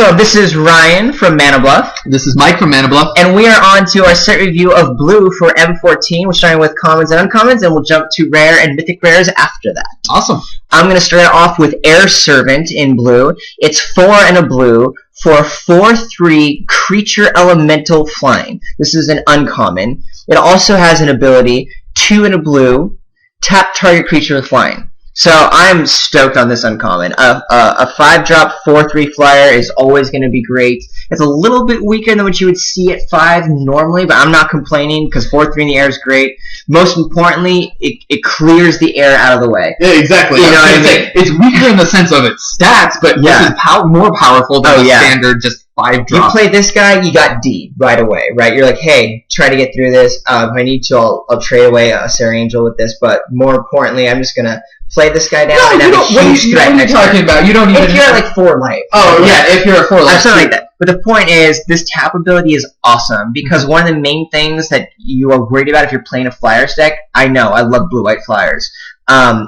Welcome. This is Ryan from Mana Bluff. This is Mike from Mana Bluff. And we are on to our set review of Blue for M14. We're starting with commons and uncommons, and we'll jump to rare and mythic rares after that. Awesome. I'm going to start off with Air Servant in blue. It's 4 and a blue for 4/3 creature elemental flying. This is an uncommon. It also has an ability, 2 and a blue, tap target creature with flying. So I'm stoked on this uncommon. A 5-drop 4/3 flyer is always going to be great. It's a little bit weaker than what you would see at 5 normally, but I'm not complaining because 4/3 in the air is great. Most importantly, it clears the air out of the way. Yeah, exactly. You know what I mean? It's weaker in the sense of its stats, but this is more powerful than the standard just 5-drop. You play this guy, you got D right away, right? You're like, hey, try to get through this. If I need to, I'll trade away a Sarah Angel with this, but more importantly, I'm just going to play this guy down and have a huge threat. What are you talking about? You don't even... If you're at like 4 life. Oh, yeah, if you're at 4 life. Something like that. But the point is, this tap ability is awesome because one of the main things that you are worried about if you're playing a Flyers deck, I know, I love blue-white Flyers,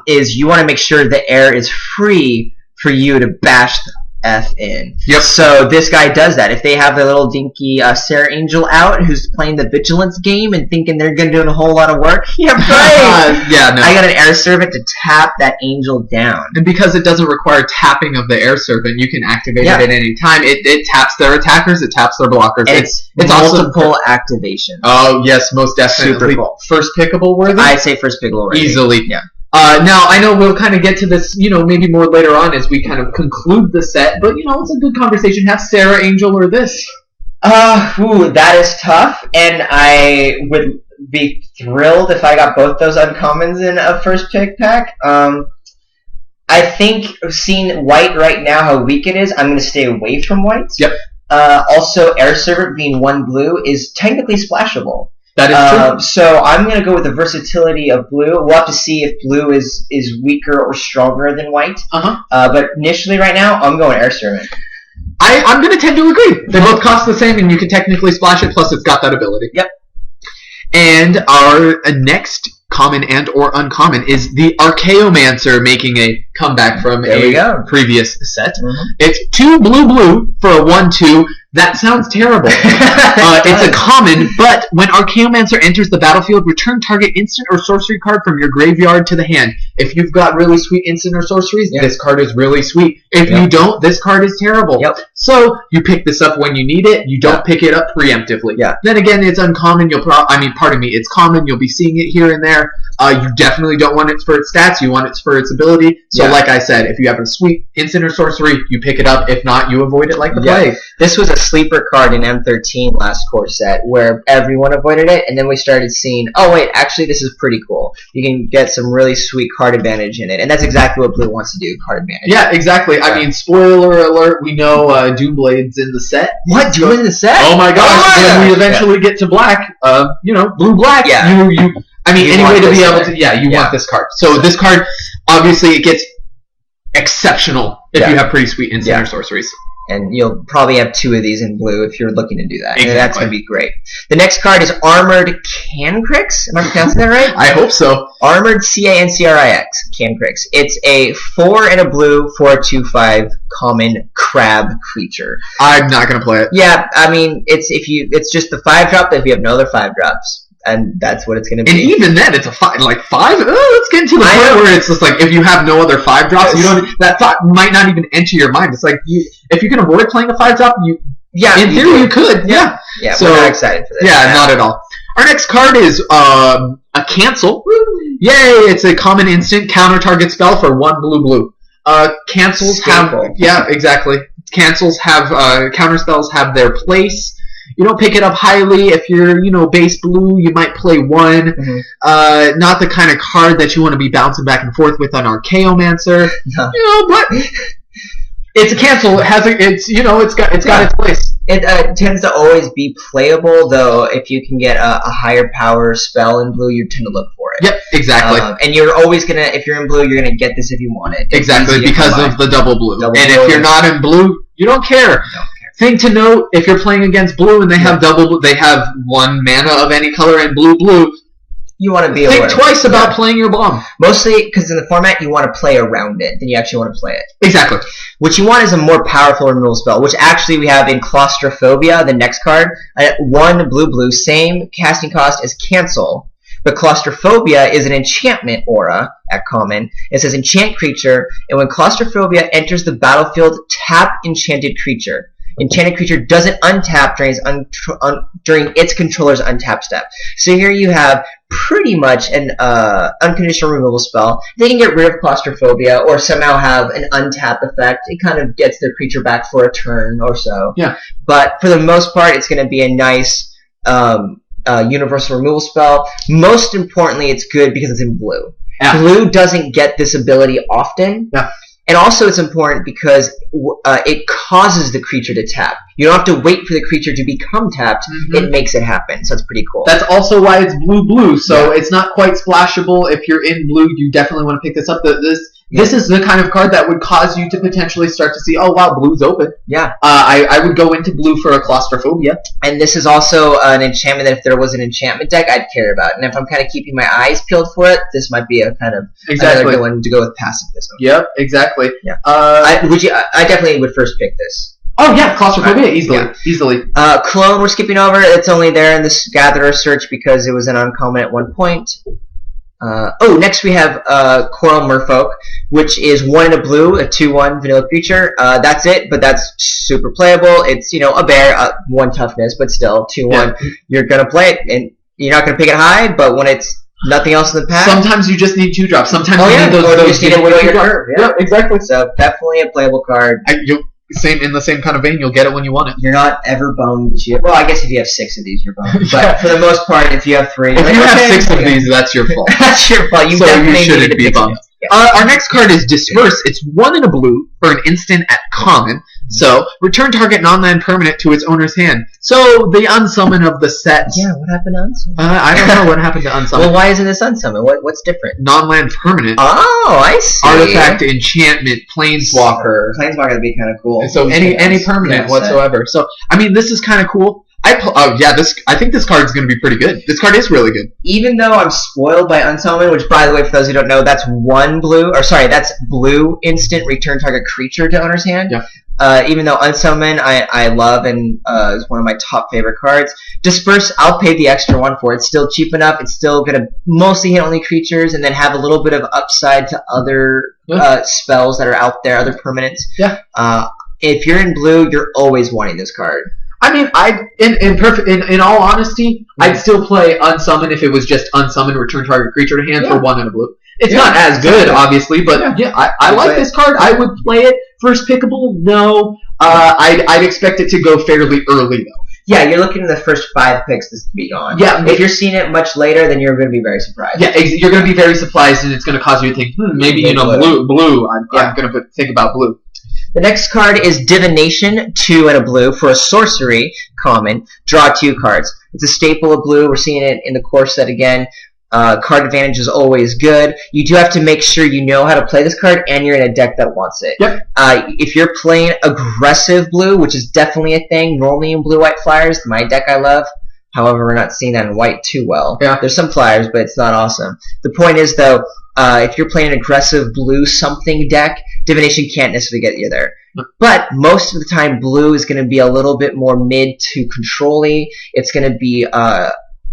is you want to make sure the air is free for you to bash the F in. Yep. So this guy does that. If they have their little dinky Sarah Angel out who's playing the Vigilance game and thinking they're going to do a whole lot of work, yeah, right. Yeah, no. I got an Air Servant to tap that Angel down. And because it doesn't require tapping of the Air Servant, you can activate it at any time. It taps their attackers, it taps their blockers. And it's multiple activation. Oh, yes, most definitely. Super cool. First pickable worthy? I'd say first pickable worthy. Easily. Yeah. Now, I know we'll kind of get to this, maybe more later on as we kind of conclude the set, but, it's a good conversation. Have Sarah Angel or this? That is tough, and I would be thrilled if I got both those uncommons in a first pick pack. I think seeing white right now, how weak it is, I'm going to stay away from white. Yep. Also, Air Servant being 1 blue is technically splashable. That is true. So I'm going to go with the versatility of blue. We'll have to see if blue is weaker or stronger than white. But initially right now, I'm going Air Servant. I'm going to tend to agree. They both cost the same, and you can technically splash it, plus it's got that ability. Yep. And our next common and or uncommon is the Archaeomancer making a comeback from a previous set. It's 2 blue for a 1/2. That sounds terrible. It's a common, but when Archaeomancer enters the battlefield, return target instant or sorcery card from your graveyard to the hand. If you've got really sweet instant or sorceries, this card is really sweet. If you don't, this card is terrible. So you pick this up when you need it. You don't pick it up preemptively. Then again, it's uncommon. It's common. You'll be seeing it here and there. You definitely don't want it for its stats. You want it for its ability. So like I said, if you have a sweet instant or sorcery, you pick it up. If not, you avoid it like the plague. This was a sleeper card in M13 last core set where everyone avoided it, and then we started seeing, oh wait, actually this is pretty cool. You can get some really sweet card advantage in it, and that's exactly what blue wants to do, card advantage. Yeah, exactly. I mean, spoiler alert, we know Doomblade's in the set. What? Doom in the set? Oh my gosh, when we eventually get to black, blue-black, any way to be able to, you want this card. So this card, obviously it gets exceptional if you have pretty sweet instant or sorceries. And you'll probably have 2 of these in blue if you're looking to do that. Exactly. And that's going to be great. The next card is Armored Cancrix. Am I pronouncing that right? I hope so. Armored Cancrix. Cancrix. It's a 4 and a blue for a 2/5 common crab creature. I'm not going to play it. Yeah, I mean, it's just the 5-drop if you have no other 5-drops. And that's what it's going to be. And even then, it's a 5. Like 5? Let's get to the point where it's just like if you have no other 5-drops, that thought might not even enter your mind. It's like if you can avoid playing a 5-drop, in theory you could. Yeah. So, we're not excited for this. Yeah, not at all. Our next card is a cancel. Woo. Yay! It's a common instant counter target spell for 1 blue. Cancels have exactly. Cancels have counter spells have their place. You don't pick it up highly. If you're, base blue, you might play 1. Not the kind of card that you want to be bouncing back and forth with on Archaeomancer. No. But it's a cancel. It's got its place. It tends to always be playable, though. If you can get a higher power spell in blue, you tend to look for it. Yep, exactly. And you're always if you're in blue, you're gonna get this if you want it. Exactly, because of the double blue. If you're not in blue, you don't care. Thing to note, if you're playing against blue and they have double, they have 1 mana of any color and blue, you want to be aware. Think twice about playing your bomb. Mostly because in the format you want to play around it, then you actually want to play it. Exactly. What you want is a more powerful removal spell, which actually we have in Claustrophobia, the next card. 1 blue, same casting cost as Cancel. But Claustrophobia is an enchantment aura at common. It says enchant creature, and when Claustrophobia enters the battlefield, tap enchanted creature. Enchanted creature doesn't untap during its controller's untap step. So here you have pretty much an unconditional removal spell. They can get rid of Claustrophobia or somehow have an untap effect. It kind of gets their creature back for a turn or so. Yeah. But for the most part, it's going to be a nice universal removal spell. Most importantly, it's good because it's in blue. Yeah. Blue doesn't get this ability often. Yeah. And also it's important because it causes the creature to tap. You don't have to wait for the creature to become tapped. It makes it happen. So it's pretty cool. That's also why it's blue. So it's not quite splashable. If you're in blue, you definitely want to pick this up. This is the kind of card that would cause you to potentially start to see, oh wow, blue's open. Yeah. I would go into blue for a Claustrophobia. And this is also an enchantment that if there was an enchantment deck, I'd care about. And if I'm kind of keeping my eyes peeled for it, this might be a kind of another good one to go with pacifism. Yep, exactly. Yeah. I definitely would first pick this. Oh yeah, Claustrophobia, easily. Clone we're skipping over. It's only there in this Gatherer search because it was an uncommon at one point. Next we have Coral Merfolk, which is 1 in a blue, a 2/1 vanilla creature. That's it, but that's super playable. It's, a bear, 1 toughness, but still 2/1. Yeah. You're gonna play it, and you're not gonna pick it high, but when it's nothing else in the pack. Sometimes you just need 2 drops. Sometimes you need those. You just need to whittle your curve. Yeah, exactly. So definitely a playable card. In the same kind of vein, you'll get it when you want it. You're not ever bummed that you have, well, I guess if you have 6 of these, you're bummed. But for the most part, if you have 3... If you have 6 of these, that's your fault. That's your fault. You shouldn't be bummed. Our next card is Disperse. It's 1 in a blue for an instant at common. So, return target non-land permanent to its owner's hand. So, the unsummon of the set. Yeah, what happened to unsummon? I don't know what happened to unsummon. Well, why isn't this unsummon? What's different? Non-land permanent. Oh, I see. Artifact, enchantment, planeswalker. Planeswalker would be kind of cool. So, any permanent whatsoever. So, I mean, this is kind of cool. I think this card is going to be pretty good. This card is really good. Even though I'm spoiled by Unsummon, which, by the way, for those who don't know, that's that's blue instant return target creature to owner's hand. Yeah. Even though Unsummon I love and is one of my top favorite cards. Disperse, I'll pay the extra 1 for it. It's still cheap enough. It's still going to mostly hit only creatures and then have a little bit of upside to other spells that are out there, other permanents. Yeah. If you're in blue, you're always wanting this card. I mean, in all honesty, I'd still play Unsummon if it was just Unsummon, return target creature to hand for 1 in a blue. It's not as good, obviously, but I like this card. I would play it. First pickable, no. I'd expect it to go fairly early, though. Yeah, you're looking at the first 5 picks to be gone. Yeah. If you're seeing it much later, then you're going to be very surprised. Yeah, you're going to be very surprised, and it's going to cause you to think, maybe, blue. I'm going to think about blue. The next card is Divination, 2 and a blue for a sorcery, common. Draw 2 cards. It's a staple of blue. We're seeing it in the core set again. Card advantage is always good. You do have to make sure you know how to play this card and you're in a deck that wants it. Yep. If you're playing aggressive blue, which is definitely a thing, normally in blue-white flyers, my deck I love. However, we're not seeing that in white too well. Yeah. There's some flyers, but it's not awesome. The point is, though, if you're playing an aggressive blue something deck, Divination can't necessarily get you there. But most of the time, blue is going to be a little bit more mid to control-y. It's going to be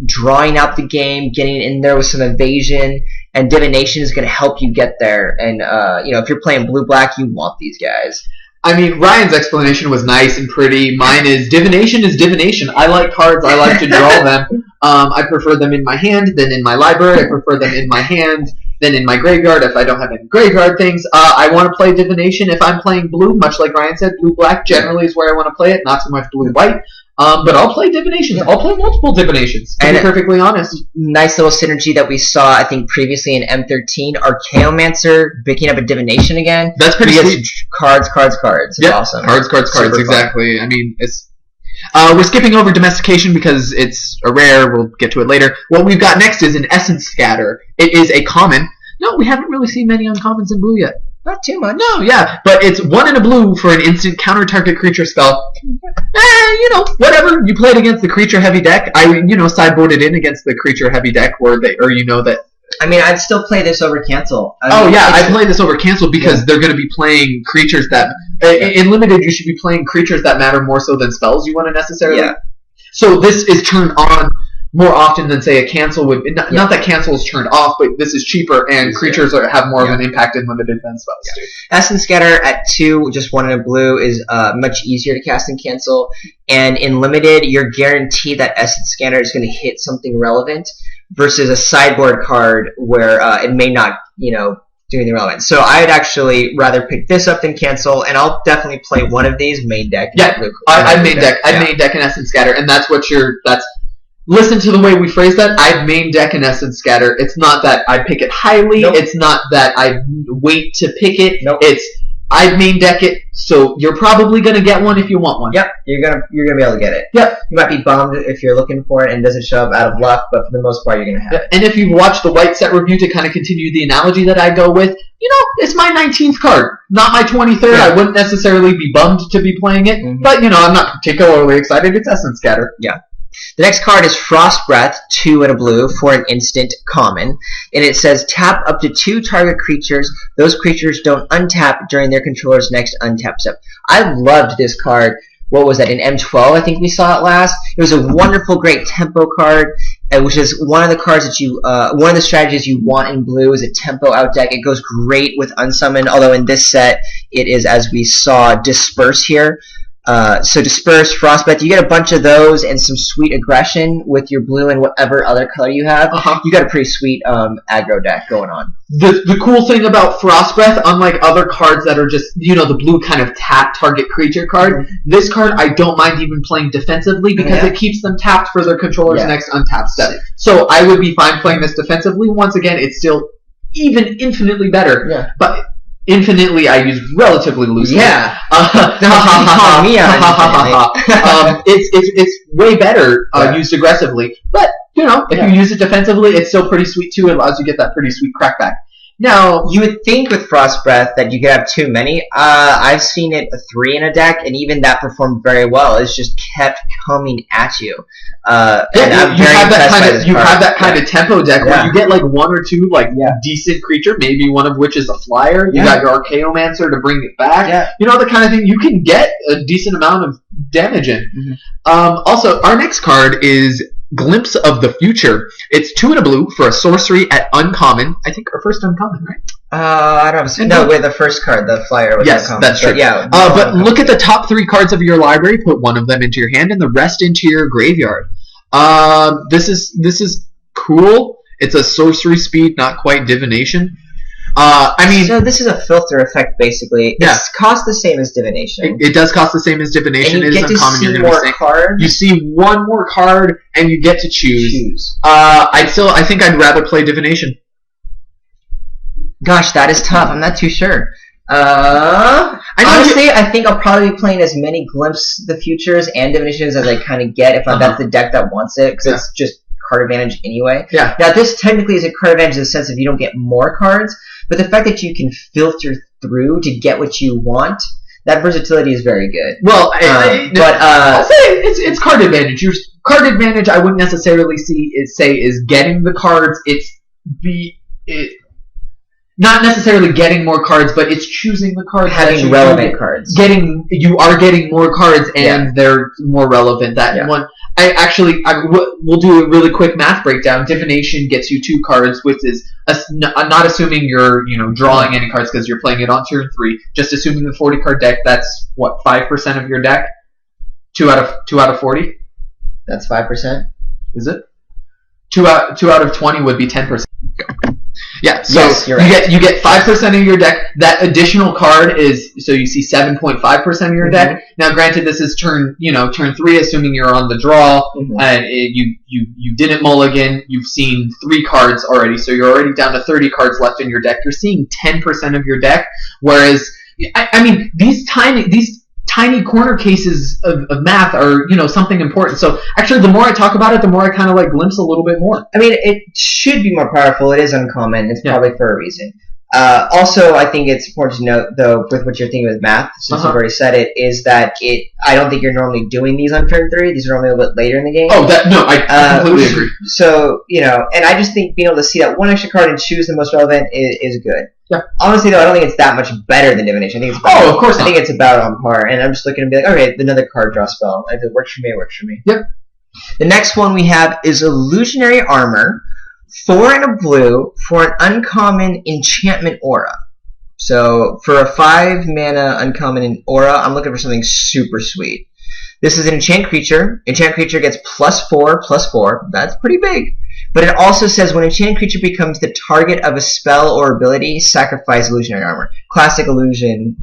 drawing out the game, getting in there with some evasion, and Divination is going to help you get there. And if you're playing blue-black, you want these guys. I mean, Ryan's explanation was nice and pretty. Mine is Divination is Divination. I like cards. I like to draw them. I prefer them in my hand than in my library. I prefer them in my hand than in my graveyard if I don't have any graveyard things. I want to play Divination if I'm playing blue, much like Ryan said. Blue-black generally is where I want to play it, not so much blue-white. But I'll play Divinations. I'll play multiple Divinations, to be perfectly honest. Nice little synergy that we saw, I think, previously in M13. Archaeomancer picking up a Divination again. That's pretty sweet. Cards. It's awesome. Cards, exactly. Fun. I mean, it's... we're skipping over Domestication because it's a rare. We'll get to it later. What we've got next is an Essence Scatter. It is a common. No, we haven't really seen many uncommons in blue yet. Not too much. No, yeah, but it's 1 and a blue for an instant counter target creature spell. Whatever. You play it against the creature heavy deck. I sideboarded in against the creature heavy deck, that. I mean, I'd still play this over cancel. I play this over cancel because they're going to be playing creatures that in limited. You should be playing creatures that matter more so than spells you want to necessarily. Yeah. So this is turned on more often than, say, a cancel would. Not that cancel is turned off, but this is cheaper, and creatures have more of an impact in limited than spells do. Essence Scatter at 2, just 1 in a blue, is much easier to cast than cancel. And in limited, you're guaranteed that Essence Scatter is going to hit something relevant, versus a sideboard card where it may not, do anything relevant. So I'd actually rather pick this up than cancel, and I'll definitely play one of these main deck. Yeah, I'd main deck. I'd main deck in Essence Scatter, and that's what listen to the way we phrase that. I'd main deck in Essence Scatter. It's not that I pick it highly. Nope. It's not that I wait to pick it. Nope. It's I'd main deck it, so you're probably gonna get one if you want one. Yep, you're gonna be able to get it. Yep. You might be bummed if you're looking for it and it doesn't show up out of luck, but for the most part, you're gonna have it. And if you've watched the white set review, to kind of continue the analogy that I go with, it's my 19th card, not my 23rd. Yeah. I wouldn't necessarily be bummed to be playing it, but I'm not particularly excited. It's Essence Scatter. Yeah. The next card is Frost Breath, 2 and a blue for an instant common. And it says tap up to 2 target creatures. Those creatures don't untap during their controller's next untap step. I loved this card. What was that? In M12, I think we saw it last. It was a wonderful, great tempo card, which is one of the cards that one of the strategies you want in blue is a tempo out deck. It goes great with Unsummon, although in this set, it is, as we saw, Disperse here. So Disperse, Frostbite, you get a bunch of those and some sweet aggression with your blue and whatever other color you have. You got a pretty sweet aggro deck going on. The cool thing about Frost Breath, unlike other cards that are just, the blue kind of tap target creature card, this card I don't mind even playing defensively because it keeps them tapped for their controller's next untap step. So I would be fine playing this defensively. Once again, it's still even infinitely better. Yeah. But infinitely, I use relatively loosely. Yeah. It's way better used aggressively. But, if you use it defensively, it's still pretty sweet too. It allows you to get that pretty sweet crackback. Now, you would think with Frost Breath that you could have too many. I've seen it 3 in a deck, and even that performed very well. It's just kept coming at you. You have that kind of tempo deck where you get like 1 or 2 decent creature, maybe one of which is a flyer. You got your Archaeomancer to bring it back. The kind of thing you can get a decent amount of damage in. Also, our next card is Glimpse of the Future. It's 2 and a blue for a sorcery at uncommon. I think our first uncommon, right? I don't know. No, with the first card, the flyer was uncommon. That's true. But look at the top 3 cards of your library. Put one of them into your hand and the rest into your graveyard. This is cool. It's a sorcery speed, not quite divination. So this is a filter effect, basically. It costs the same as divination. It does cost the same as divination. And you get to see more cards. You see one more card, and you get to choose. I think I'd rather play divination. Gosh, that is tough. I'm not too sure. Honestly, I think I'll probably be playing as many Glimpse the Futures and divinations as I kind of get if that's the deck that wants it, because it's just card advantage anyway. Yeah. Now, this technically is a card advantage in the sense of you don't get more cards, but the fact that you can filter through to get what you want, that versatility is very good. Well, I'll say it's card advantage. Your card advantage, I wouldn't necessarily say is getting the cards. Not necessarily getting more cards, but it's choosing the cards. Having relevant cards. You are getting more cards, and they're more relevant. One. We'll do a really quick math breakdown. Divination gets you 2 cards, which is not assuming you're drawing any cards because you're playing it on turn 3. Just assuming the 40 card deck. That's what 5% of your deck. 2 out of 40. That's 5%. Is it? 2 out of 20 would be 10%. Yeah, so yes, you're right. you get 5% of your deck. That additional card is, so you see 7.5% of your deck. Now, granted, this is turn 3, assuming you're on the draw, and you didn't mulligan. You've seen 3 cards already, so you're already down to 30 cards left in your deck. You're seeing 10% of your deck, whereas these tiny corner cases of math are, something important. So actually, the more I talk about it, the more I kind of glimpse a little bit more. It should be more powerful. It is uncommon. It's probably for a reason. Also, I think it's important to note, though, with what you're thinking with math, since you've already said it, is that I don't think you're normally doing these on turn 3. These are normally a little bit later in the game. Oh, I completely agree. So, and I just think being able to see that one extra card and choose the most relevant is good. Yeah. Honestly, though, I don't think it's that much better than Divination. I think it's about, of course not. I think it's about on par, and I'm just looking to be like, okay, another card draw spell. If it works for me, it works for me. Yep. The next one we have is Illusionary Armor. 4 and a blue for an uncommon enchantment aura. So for a 5 mana uncommon aura, I'm looking for something super sweet. This is an enchant creature. Enchant creature gets +4/+4. That's pretty big. But it also says when enchant creature becomes the target of a spell or ability, sacrifice Illusionary Armor. Classic illusion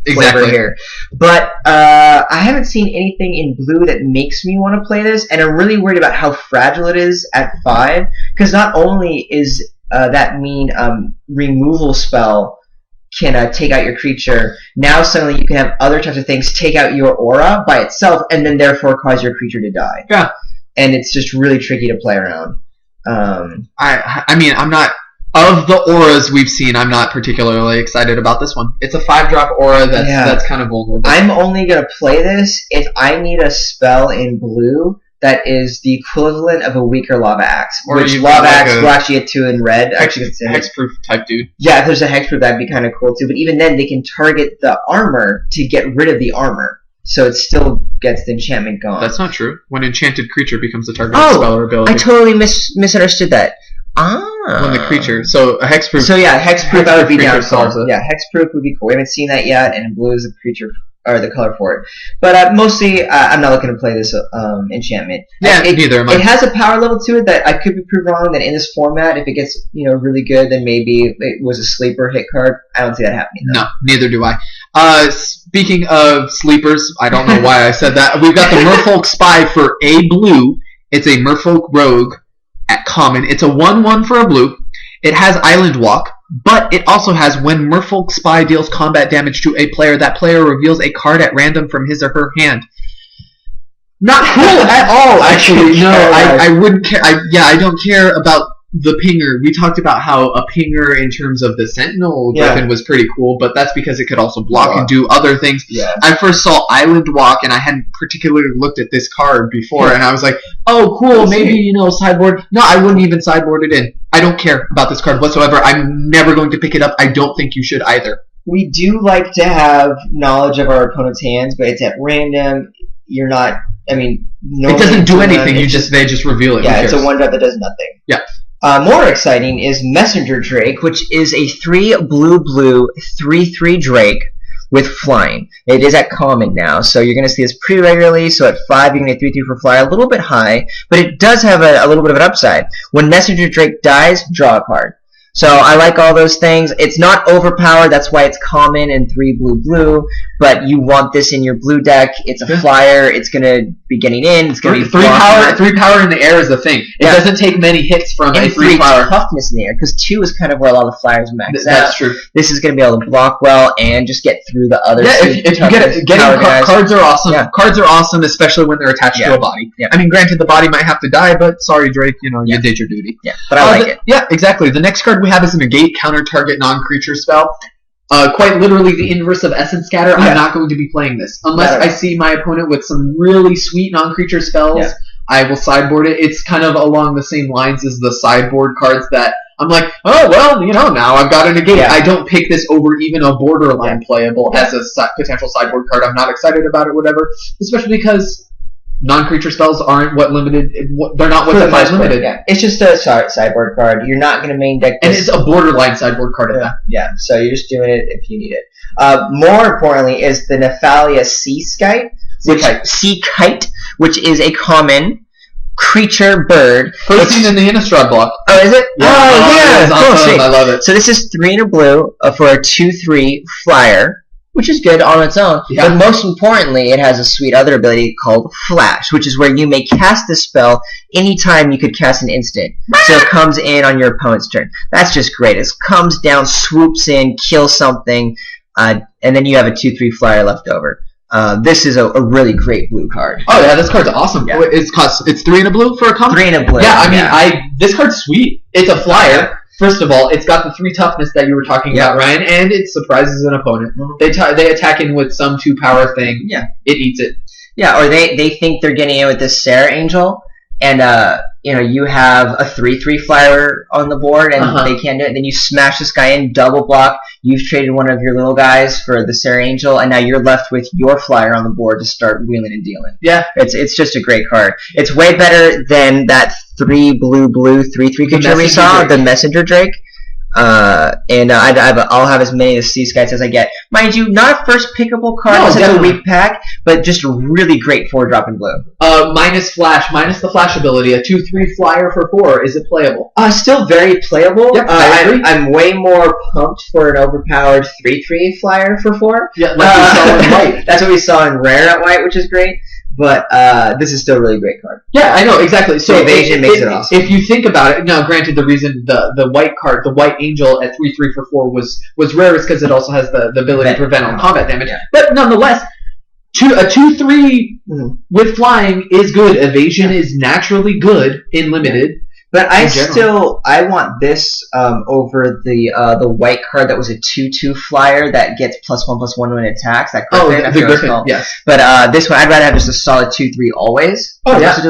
flavor here. But I haven't seen anything in blue that makes me want to play this, and I'm really worried about how fragile it is at 5, because not only is that mean removal spell can take out your creature, now suddenly you can have other types of things take out your aura by itself, and then therefore cause your creature to die. Yeah. And it's just really tricky to play around. I mean, I'm not, of the auras we've seen, I'm not particularly excited about this one. It's a 5-drop aura that's kind of vulnerable. I'm only going to play this if I need a spell in blue that is the equivalent of a weaker Lava Axe. Or which Lava Axe will actually get 2 in red. Hexproof type dude. Yeah, if there's a hexproof, that'd be kind of cool too. But even then, they can target the armor to get rid of the armor. So it still gets the enchantment gone. That's not true. When enchanted creature becomes the target of a spell or ability. I totally misunderstood that. When the creature. So a hexproof. So yeah, hexproof that would be down. Yeah, hexproof would be cool. We haven't seen that yet, and blue is the creature or the color for it. But mostly, I'm not looking to play this enchantment. Yeah, neither am I. It has a power level to it that I could be proved wrong. That in this format, if it gets really good, then maybe it was a sleeper hit card. I don't see that happening, though. No, neither do I. Speaking of sleepers, I don't know why I said that. We've got the Merfolk Spy for a blue. It's a Merfolk Rogue at common. It's a 1/1 for a blue. It has Island Walk, but it also has when Merfolk Spy deals combat damage to a player, that player reveals a card at random from his or her hand. Not cool at all, actually. No, I wouldn't care. I don't care about the pinger. We talked about how a pinger in terms of the Sentinel Griffin was pretty cool, but that's because it could also block and do other things. Yeah. I first saw Island Walk, and I hadn't particularly looked at this card before, and I was like, oh, cool, maybe, sideboard. No, I wouldn't even sideboard it in. I don't care about this card whatsoever. I'm never going to pick it up. I don't think you should either. We do like to have knowledge of our opponent's hands, but it's at random. You're not, it doesn't do anything. They just reveal it. Yeah, it's a 1-drop that does nothing. Yeah. More exciting is Messenger Drake, which is a 3/blue 3/3 Drake with flying. It is at common now, so you're going to see this pretty regularly. So at 5, you're going to get 3/3 for fly, a little bit high, but it does have a little bit of an upside. When Messenger Drake dies, draw a card. So I like all those things. It's not overpowered, that's why it's common and 3/blue, but you want this in your blue deck. It's a flyer, it's going to be getting in, it's going to be 3 power in the air is the thing. It doesn't take many hits from a 3 power. Toughness in the air, because 2 is kind of where a lot of flyers max out. That's true. This is going to be able to block well and just get through the other if you get it, cards are awesome. Yeah. Cards are awesome, especially when they're attached to a body. Yeah. I mean, granted, the body might have to die, but sorry, Drake, you did your duty. Yeah, but I like it. Yeah, exactly. The next card we have is a negate counter target non-creature spell. Quite literally the inverse of Essence Scatter. Yeah. I'm not going to be playing this. Unless I see my opponent with some really sweet non-creature spells, I will sideboard it. It's kind of along the same lines as the sideboard cards that I'm like, oh, well, now I've got a negate. Yeah. I don't pick this over even a borderline playable as a potential sideboard card. I'm not excited about it, whatever. Especially because non-creature spells aren't they're not what defines limited. Yeah. It's just a sideboard card. You're not going to main deck this. And it's a borderline sideboard card at that. Yeah, so you're just doing it if you need it. More importantly is the Nephalia Sea Kite, which is a common creature bird. First seen in the Innistrad block. Oh, is it? Yeah. Oh, yeah. Awesome. I love it. So this is 3 and a blue for a 2/3 flyer, which is good on its own. Yeah. But most importantly, it has a sweet other ability called Flash, which is where you may cast this spell anytime you could cast an instant. So it comes in on your opponent's turn. That's just great. It comes down, swoops in, kills something, and then you have a 2/3 flyer left over. This is a really great blue card. Oh yeah, this card's awesome. Yeah. It's 3 and a blue for a common? 3 and a blue. Yeah, I mean, this card's sweet. It's a flyer. First of all, it's got the 3 toughness that you were talking about, Ryan, and it surprises an opponent. They attack in with some 2 power thing. Yeah. It eats it. Yeah, or they think they're getting in with this Sarah Angel, and you have a 3/3 flyer on the board, and they can't do it. Then you smash this guy in, double block. You've traded one of your little guys for the Sarah Angel, and now you're left with your flyer on the board to start wheeling and dealing. Yeah, it's just a great card. It's way better than that 3 blue 3/3 creature we saw, the Messenger Drake. I'll have as many of the Sea Skies as I get. Mind you, not a first pickable card. No, it's a weak pack, but just a really great 4-drop in blue. Minus the flash ability, a 2/3 flyer for 4. Is it playable? Still very playable. Yep, I agree. I'm way more pumped for an overpowered 3/3 flyer for 4. Yeah, like we saw in white. That's what we saw in rare at white, which is great. But this is still a really great card. Yeah, I know, exactly. So evasion makes it awesome. If you think about it, now granted the reason the white card, the white angel at 3/3 for 4 was rare is because it also has the ability to prevent all combat damage. Yeah. But nonetheless, a 2/3 with flying is good. Evasion is naturally good in limited. But I want this over the white card that was a 2/2 flyer that gets +1/+1 when it attacks. That Griffin, the Griffin, yes. But this one, I'd rather have just a solid 2/3 always, than just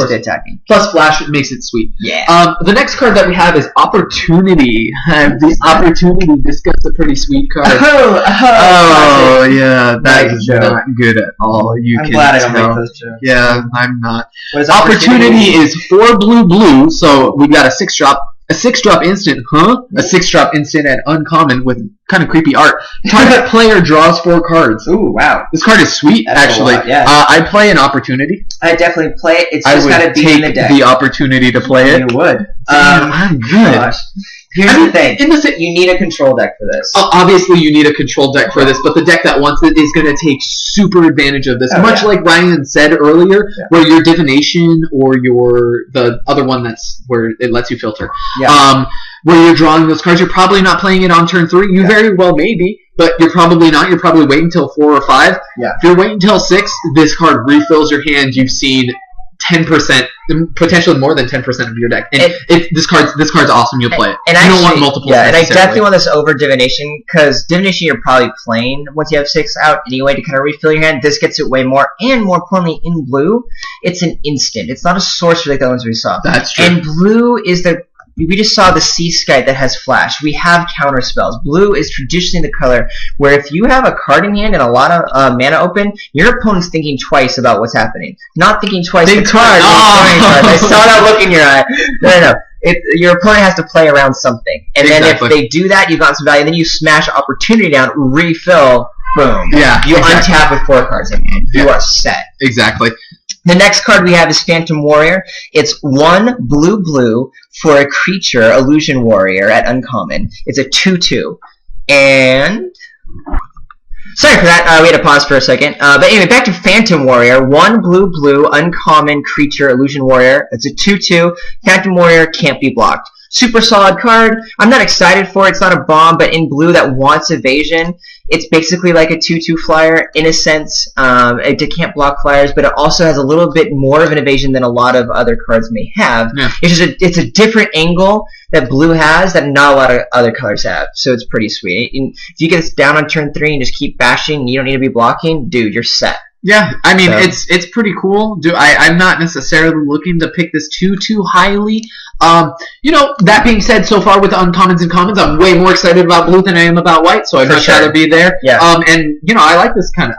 the attacking. Plus flash makes it sweet. Yeah. The next card that we have is Opportunity. The Opportunity discussed a pretty sweet card. Oh yeah, that is not good at all. I'm glad I don't make those jokes. Yeah, I'm not. Opportunity is 4 blue. So we've got a 6-drop instant, A 6-drop instant at uncommon with kind of creepy art. Target player draws 4 cards. Ooh, wow. This card is sweet, actually. I'd play an Opportunity. I definitely play it. It's just got to be in the deck. I would take the opportunity to play it. You would. I'm good. Gosh. Here's the thing. You need a control deck for this. Obviously, you need a control deck for this, but the deck that wants it is going to take super advantage of this. Much like Ryan said earlier, where your divination or the other one that's where it lets you filter. Yeah. Where you're drawing those cards, you're probably not playing it on turn 3. You very well may be, but you're probably not. You're probably waiting until 4 or 5. Yeah. If you're waiting until 6, this card refills your hand. You've seen 10%, potentially more than 10% of your deck. And this card's awesome. You'll play it. And you don't want multiple. Yeah, and I definitely want this over Divination, because Divination you're probably playing once you have 6 out anyway to kind of refill your hand. This gets it way more, and more importantly, in blue, it's an instant. It's not a sorcery like the ones we saw. That's true. And blue is we just saw the Sea Sky that has flash. We have counter spells. Blue is traditionally the color where if you have a card in hand and a lot of mana open, your opponent's thinking twice about what's happening. Not thinking twice the card. I saw that look in your eye. No. Your opponent has to play around something. And then if they do that, you've got some value. Then you smash Opportunity down, refill, boom. Yeah, you untap with 4 cards in hand. You are set. Exactly. The next card we have is Phantom Warrior. It's 1 blue for a creature, Illusion Warrior, at uncommon. It's a 2/2. And sorry for that. We had to pause for a second. But anyway, back to Phantom Warrior. 1 blue uncommon creature, Illusion Warrior. It's a 2/2. Phantom Warrior can't be blocked. Super solid card. I'm not excited for it. It's not a bomb, but in blue that wants evasion, it's basically like a 2/2 flyer in a sense. It can't block flyers, but it also has a little bit more of an evasion than a lot of other cards may have. Yeah. It's a different angle that blue has that not a lot of other colors have, so it's pretty sweet. And if you get this down on turn 3 and just keep bashing, and you don't need to be blocking, dude, you're set. Yeah, I mean, it's pretty cool. I'm not necessarily looking to pick this too highly. That being said, so far with the uncommons and commons, I'm way more excited about blue than I am about white, so I'd much rather be there. Yeah. I like this kind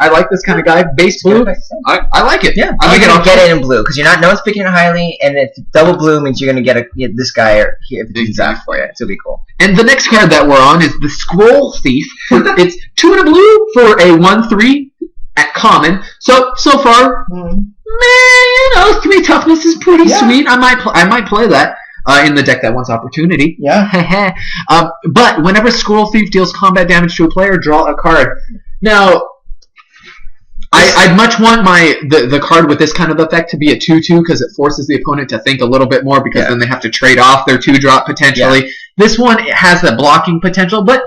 of guy. Base blue, I like it. Yeah, I'm gonna get it in blue because no one's picking it highly, and if double blue means you're gonna get this guy or exactly for you. It's gonna be cool. And the next card that we're on is the Scroll Thief. It's 2 and a blue for a 1/3. At common, so far, 3 toughness is pretty sweet. I might play that in the deck that wants Opportunity. Yeah. But whenever Scroll Thief deals combat damage to a player, draw a card. Now, I I'd much want the card with this kind of effect to be a 2/2 because it forces the opponent to think a little bit more because then they have to trade off their 2-drop potentially. Yeah. This one has that blocking potential, but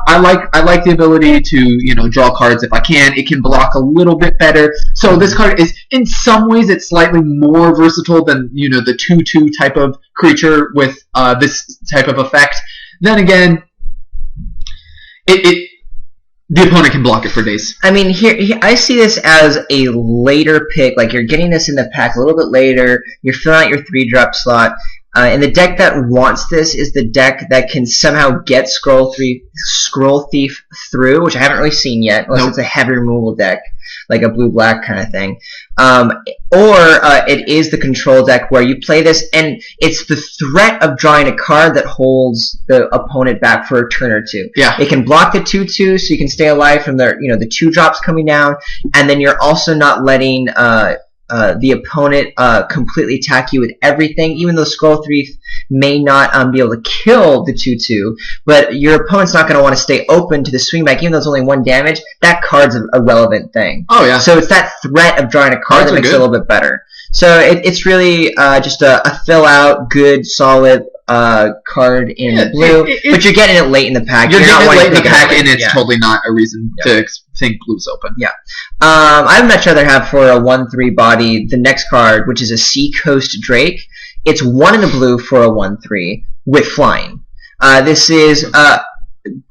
I like the ability to draw cards if I can. It can block a little bit better. So this card is in some ways it's slightly more versatile than the 2/2 type of creature with this type of effect. Then again, the opponent can block it for days. I mean, here I see this as a later pick. Like, you're getting this in the pack a little bit later. You're filling out your 3-drop slot. And the deck that wants this is the deck that can somehow get Scroll Thief through, which I haven't really seen yet, unless it's a heavy removal deck, like a blue-black kind of thing. Or it is the control deck where you play this, and it's the threat of drawing a card that holds the opponent back for a turn or two. Yeah. It can block the 2/2, so you can stay alive from the 2 drops coming down, and then you're also not letting the opponent completely attack you with everything, even though Scroll Thief may not be able to kill the 2/2, but your opponent's not going to want to stay open to the swing back, even though it's only 1 damage. That card's a relevant thing. Oh, yeah. So it's that threat of drawing a card that makes it a little bit better. So it's really just a fill-out, good, solid card in blue, but you're getting it late in the pack. You're getting it late in the pack, and it's totally not a reason to think blue's open. Yeah. I'd much rather have for a 1/3 body the next card, which is a Seacoast Drake. It's 1 in the blue for a 1/3 with flying. This is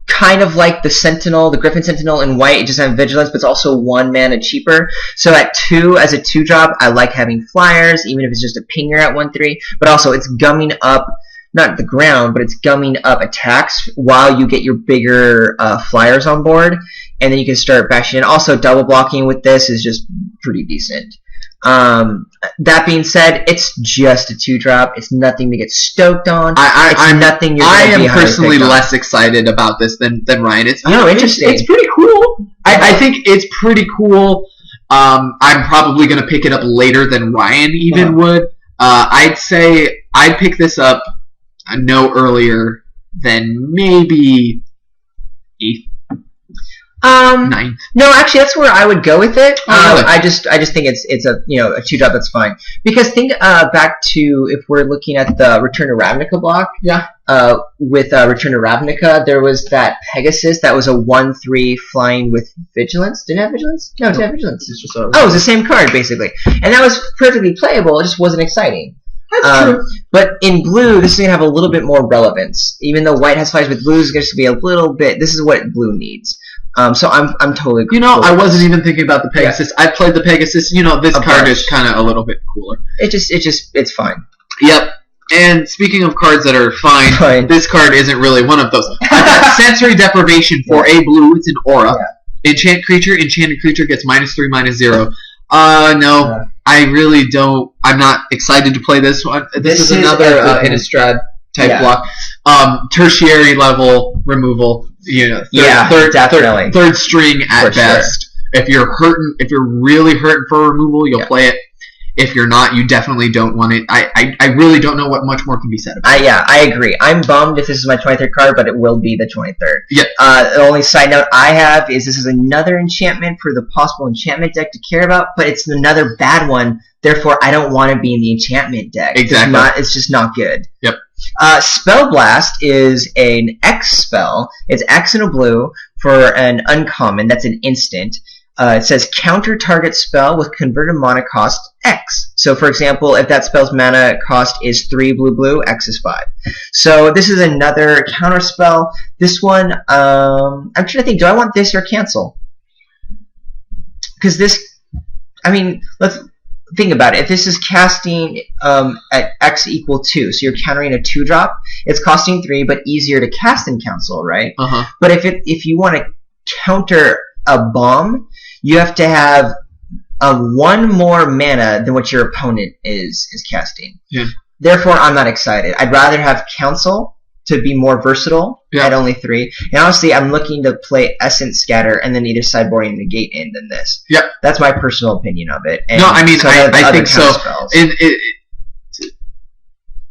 kind of like the Sentinel, the Griffin Sentinel in white. It just has vigilance, but it's also 1 mana cheaper. So at 2 as a 2-drop, I like having flyers, even if it's just a pinger at 1/3. But also, it's gumming up, not the ground, but it's gumming up attacks while you get your bigger flyers on board, and then you can start bashing in. Also, double blocking with this is just pretty decent. That being said, it's just a 2-drop. It's nothing to get stoked on. I am personally less excited about this than Ryan. It's interesting. It's pretty cool. I think it's pretty cool. I'm probably going to pick it up later than Ryan even would. I'd say I'd pick this up no earlier than maybe 8th. 9th. No, actually, that's where I would go with it. Really? I just think it's a a 2-drop that's fine. Because think back to if we're looking at the Return to Ravnica block. Yeah. With Return to Ravnica, there was that Pegasus that was a 1/3 flying with vigilance. Didn't it have vigilance? No, it didn't have vigilance. It's just it was the same card basically, and that was perfectly playable. It just wasn't exciting. That's true. But in blue, this is going to have a little bit more relevance. Even though white has flyers with blue, is going to be a little bit. This is what blue needs. So I'm totally. I wasn't even thinking about the Pegasus. Yeah. I played the Pegasus. This card is kind of a little bit cooler. It's fine. Yep. And speaking of cards that are fine, this card isn't really one of those. I've got Sensory Deprivation for a blue. It's an aura. Yeah. Enchanted creature gets -3/-0. No, I really don't. I'm not excited to play this one. This is another Innistrad type block. Tertiary level removal. Third string at best. Sure. If you're really hurting for removal, you'll play it. If you're not, you definitely don't want it. I really don't know what much more can be said about it. I agree. I'm bummed if this is my 23rd card, but it will be the 23rd. Yeah. The only side note I have is this is another enchantment for the possible enchantment deck to care about, but it's another bad one. Therefore, I don't want to be in the enchantment deck. Exactly. It's just not good. Yep. Spell Blast is an X spell. It's X and a blue for an uncommon. That's an instant. It says counter target spell with converted mana cost X. So, for example, if that spell's mana cost is 3 blue, X is 5. So this is another counter spell. This one, I'm trying to think, do I want this or cancel? Because this, let's think about it. If this is casting at X = 2, so you're countering a 2-drop, it's costing 3, but easier to cast than cancel, right? Uh-huh. But if you want to counter a bomb, you have to have 1 more mana than what your opponent is casting. Yeah. Therefore, I'm not excited. I'd rather have Council to be more versatile at only 3. And honestly, I'm looking to play Essence Scatter and then either sideboarding Negate in than this. Yep. That's my personal opinion of it. And no, I think so.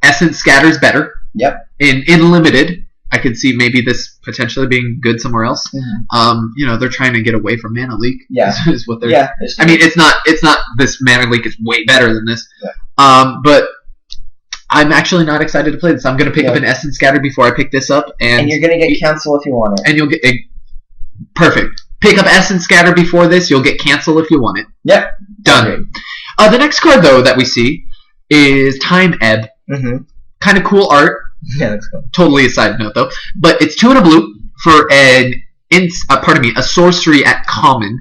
Essence Scatter's better. Yep. In limited. I could see maybe this potentially being good somewhere else. Mm-hmm. They're trying to get away from mana leak. Yeah, is what they're. Yeah, I mean, it's not this mana leak is way better than this. Yeah. But I'm actually not excited to play this. I'm going to pick up an Essence Scatter before I pick this up, and you're going to get cancel if you want it. And you'll get perfect. Pick up Essence Scatter before this. You'll get cancel if you want it. Yep. Done. The next card though that we see is Time Ebb. Mm-hmm. Kind of cool art. Yeah, that's cool. Totally a side note though. But it's 2 and a blue for a sorcery at common.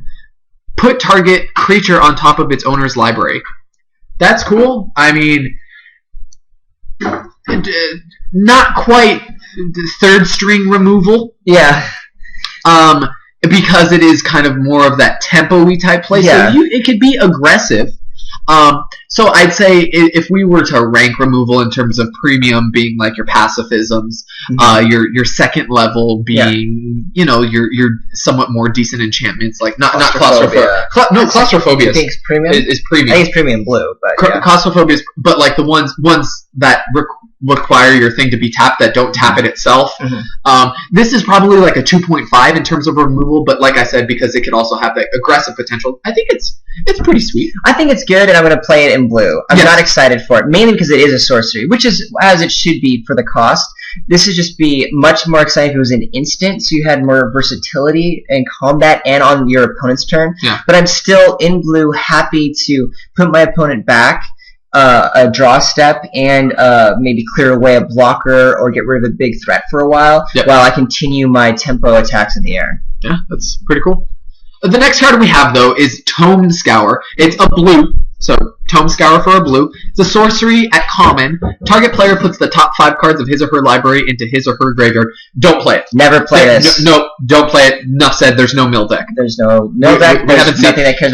Put target creature on top of its owner's library. That's cool. I mean, not quite third string removal. Yeah. Because it is kind of more of that tempo-y type play. Yeah. So it could be aggressive. So I'd say if we were to rank removal in terms of premium being like your pacifisms, your second level being your somewhat more decent enchantments, like not claustrophobia. Claustrophobia is premium. Is premium. I think it's premium blue, but claustrophobia is, but like the ones that require your thing to be tapped that don't tap it itself. Mm-hmm. This is probably like a 2.5 in terms of removal, but like I said, because it could also have that aggressive potential, I think it's pretty sweet. I think it's good, and I'm going to play it in blue. I'm not excited for it, mainly because it is a sorcery, which is as it should be for the cost. This would just be much more exciting if it was an instant, so you had more versatility in combat and on your opponent's turn. Yeah. But I'm still in blue, happy to put my opponent back, a draw step, and maybe clear away a blocker or get rid of a big threat for a while I continue my tempo attacks in the air. Yeah, that's pretty cool. The next card we have, though, is Tome Scour. It's a blue, so Tome Scour for a blue. It's a sorcery at common. Target player puts the top 5 cards of his or her library into his or her graveyard. Don't play it. Never play this. No, don't play it. Enough said. There's no mill deck. There's no deck. There's nothing that can.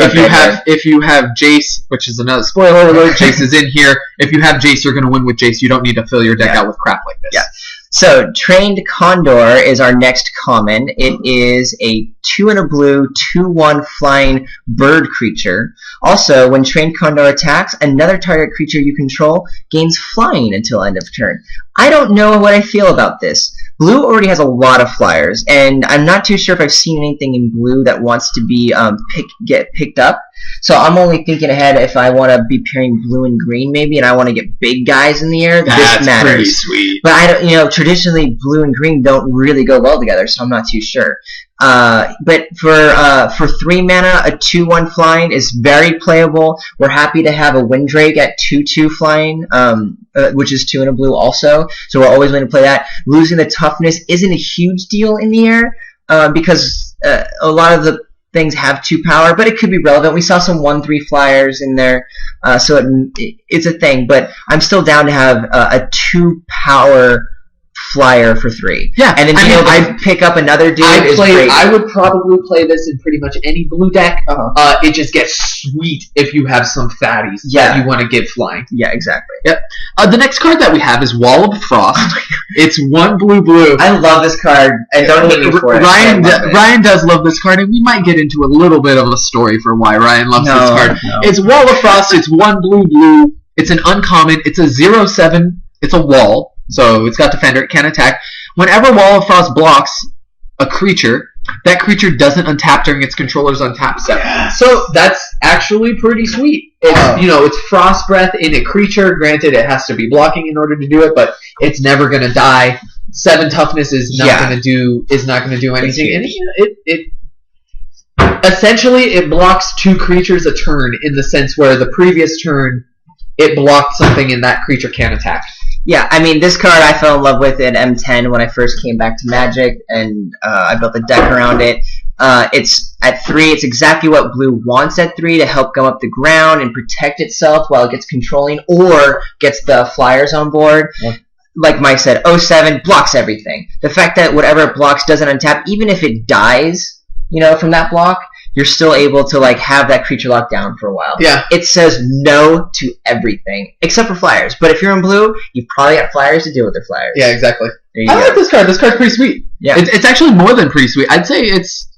If you have Jace, which is another spoiler alert, Jace is in here. If you have Jace, you're going to win with Jace. You don't need to fill your deck out with crap like this. Yeah. So, Trained Condor is our next common. It is a 2 and a blue, 2/1 flying bird creature. Also, when Trained Condor attacks, another target creature you control gains flying until end of turn. I don't know what I feel about this. Blue already has a lot of flyers, and I'm not too sure if I've seen anything in blue that wants to be get picked up. So I'm only thinking ahead if I want to be pairing blue and green maybe, and I want to get big guys in the air. This matters. Pretty sweet. But I don't, traditionally blue and green don't really go well together, so I'm not too sure. But for 3 mana, a 2/1 flying is very playable. We're happy to have a Windrake at 2/2 flying, which is 2 and a blue also. So we're always going to play that. Losing the toughness isn't a huge deal in the air because a lot of the things have 2 power, but it could be relevant. We saw some 1/3 flyers in there, so it's a thing. But I'm still down to have a 2 power flyer for 3. Yeah, and then I'd pick up another dude. I would probably play this in pretty much any blue deck. It just gets sweet if you have some fatties that you want to give flying. Yeah, exactly. Yep. The next card that we have is Wall of Frost. It's 1 blue. I love this card, and don't hate me for it. Ryan does love this card, and we might get into a little bit of a story for why Ryan loves this card. No. It's Wall of Frost. It's 1 blue. It's an uncommon. It's a 0/7. It's a wall. So it's got Defender, it can't attack. Whenever Wall of Frost blocks a creature, that creature doesn't untap during its controller's untap step. So that's actually pretty sweet. It's it's Frost Breath in a creature. Granted, it has to be blocking in order to do it, but it's never gonna die. 7 toughness is not gonna do anything. And it essentially it blocks 2 creatures a turn in the sense where the previous turn it blocked something and that creature can't attack. Yeah, I mean, this card I fell in love with in M10 when I first came back to Magic, and I built a deck around it. It's at 3. It's exactly what blue wants at 3 to help go up the ground and protect itself while it gets controlling or gets the flyers on board. Yeah. Like Mike said, 07 blocks everything. The fact that whatever it blocks doesn't untap, even if it dies, from that block, you're still able to have that creature locked down for a while. Yeah. It says no to everything except for flyers. But if you're in blue, you've probably got flyers to deal with their flyers. Yeah, exactly. I like this card. This card's pretty sweet. Yeah. It's actually more than pretty sweet. I'd say it's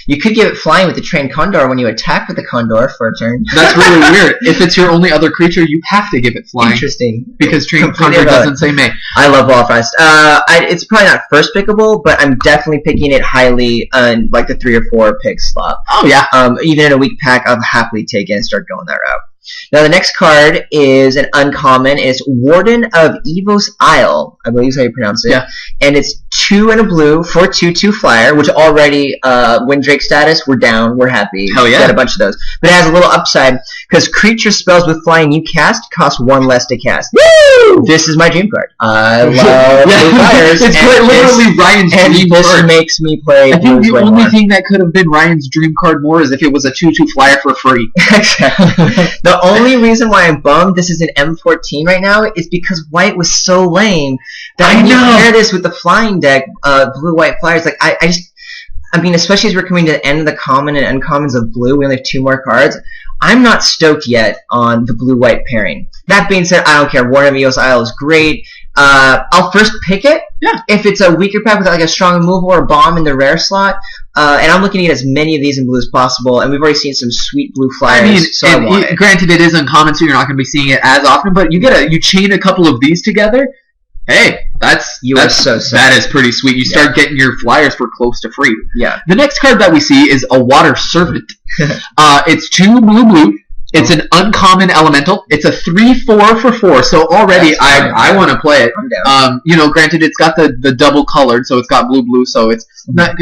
You could give it flying with the trained Condor when you attack with the Condor for a turn. That's really weird. If it's your only other creature, you have to give it flying. Interesting. Because trained Condor doesn't say may. I love Wallfrost. It's probably not first pickable, but I'm definitely picking it highly on like the 3 or 4 pick slot. Oh yeah. Even in a weak pack, I'll happily take it and start going that route. Now the next card is an uncommon. It's Warden of Evo's Isle, I believe is how you pronounce it. Yeah. And it's 2 and a blue for 2/2 flyer, which already Windrake status, we're down, we're happy. Hell yeah. Got a bunch of those. But it has a little upside because creature spells with flying you cast cost 1 less to cast. Woo! This is my dream card. I love blue flyers. It's literally Ryan's dream card. And this makes me play. I think the only thing that could have been Ryan's dream card more is if it was a 2/2 flyer for free. The only reason why I'm bummed this is an M14 right now is because white was so lame that when you pair this with the flying deck, blue-white flyers, like I mean, especially as we're coming to the end of the common and uncommons of blue, we only have 2 more cards. I'm not stoked yet on the blue-white pairing. That being said, I don't care. Warden of Evo's Isle is great. I'll first pick it. Yeah. If it's a weaker pack with like a strong removal or a bomb in the rare slot, and I'm looking to get as many of these in blue as possible, and we've already seen some sweet blue flyers, I mean, so I want it. Granted, it is uncommon, so you're not going to be seeing it as often, but you chain a couple of these together. Hey, that is pretty sweet. You start getting your flyers for close to free. Yeah. The next card that we see is a Water Servant. It's 2 blue. It's an uncommon elemental. It's a 3/4 for 4. So already I want to play it. I'm down. Granted it's got the double colored, so it's got blue, so it's not.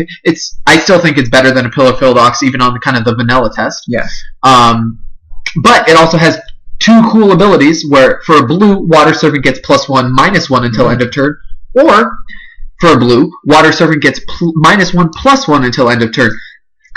I still think it's better than a Pillar Philodox, even on the kind of the vanilla test. Yes. But it also has 2 cool abilities where for a blue, Water Servant gets +1/-1 until end of turn, or for a blue, Water Servant gets -1/+1 until end of turn.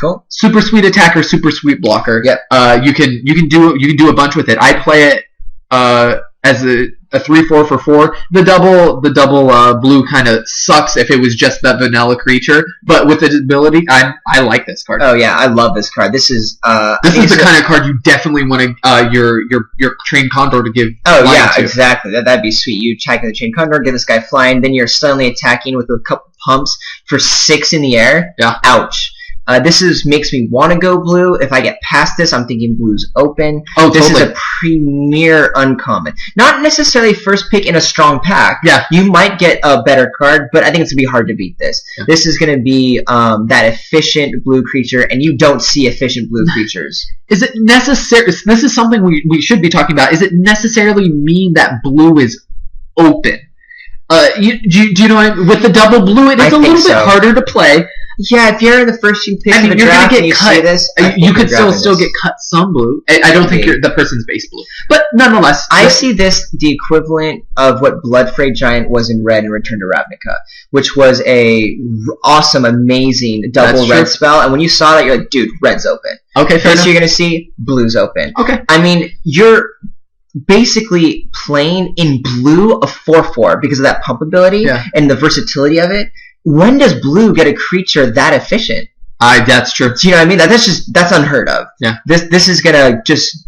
Cool. Super sweet attacker, super sweet blocker. Yep. You can do a bunch with it. I play it as a 3/4 for 4. The double blue kind of sucks if it was just that vanilla creature, but with its ability, I like this card. Oh yeah, I love this card. This is the kind of card you definitely want your trained Condor to give. Oh yeah, to. Exactly. That'd be sweet. You attack the trained Condor, give this guy flying, then you're suddenly attacking with a couple pumps for 6 in the air. Yeah. Ouch. This makes me want to go blue. If I get past this, I'm thinking blue's open. Oh, this totally. is a premier uncommon. Not necessarily first pick in a strong pack. Yeah. You might get a better card, but I think it's going to be hard to beat this. Yeah. This is going to be that efficient blue creature, and you don't see efficient blue creatures. Is it necessary? This is something we should be talking about. Is it necessarily mean that blue is open? Do you know what I mean? With the double blue, it's a little bit harder to play. Yeah, if you're in the first few picks of a draft and you see this, you could still get cut some blue. I don't think the person's base blue, but nonetheless, I see this the equivalent of what Bloodfray Giant was in red in Return to Ravnica, which was a awesome, amazing double red spell. And when you saw that, you're like, dude, red's open. Okay, fair enough. You're gonna see blue's open. Okay, I mean, you're basically playing in blue a 4/4 because of that pump ability and the versatility of it. When does blue get a creature that efficient? That's true. Do you know what I mean? That's unheard of. Yeah. This is gonna just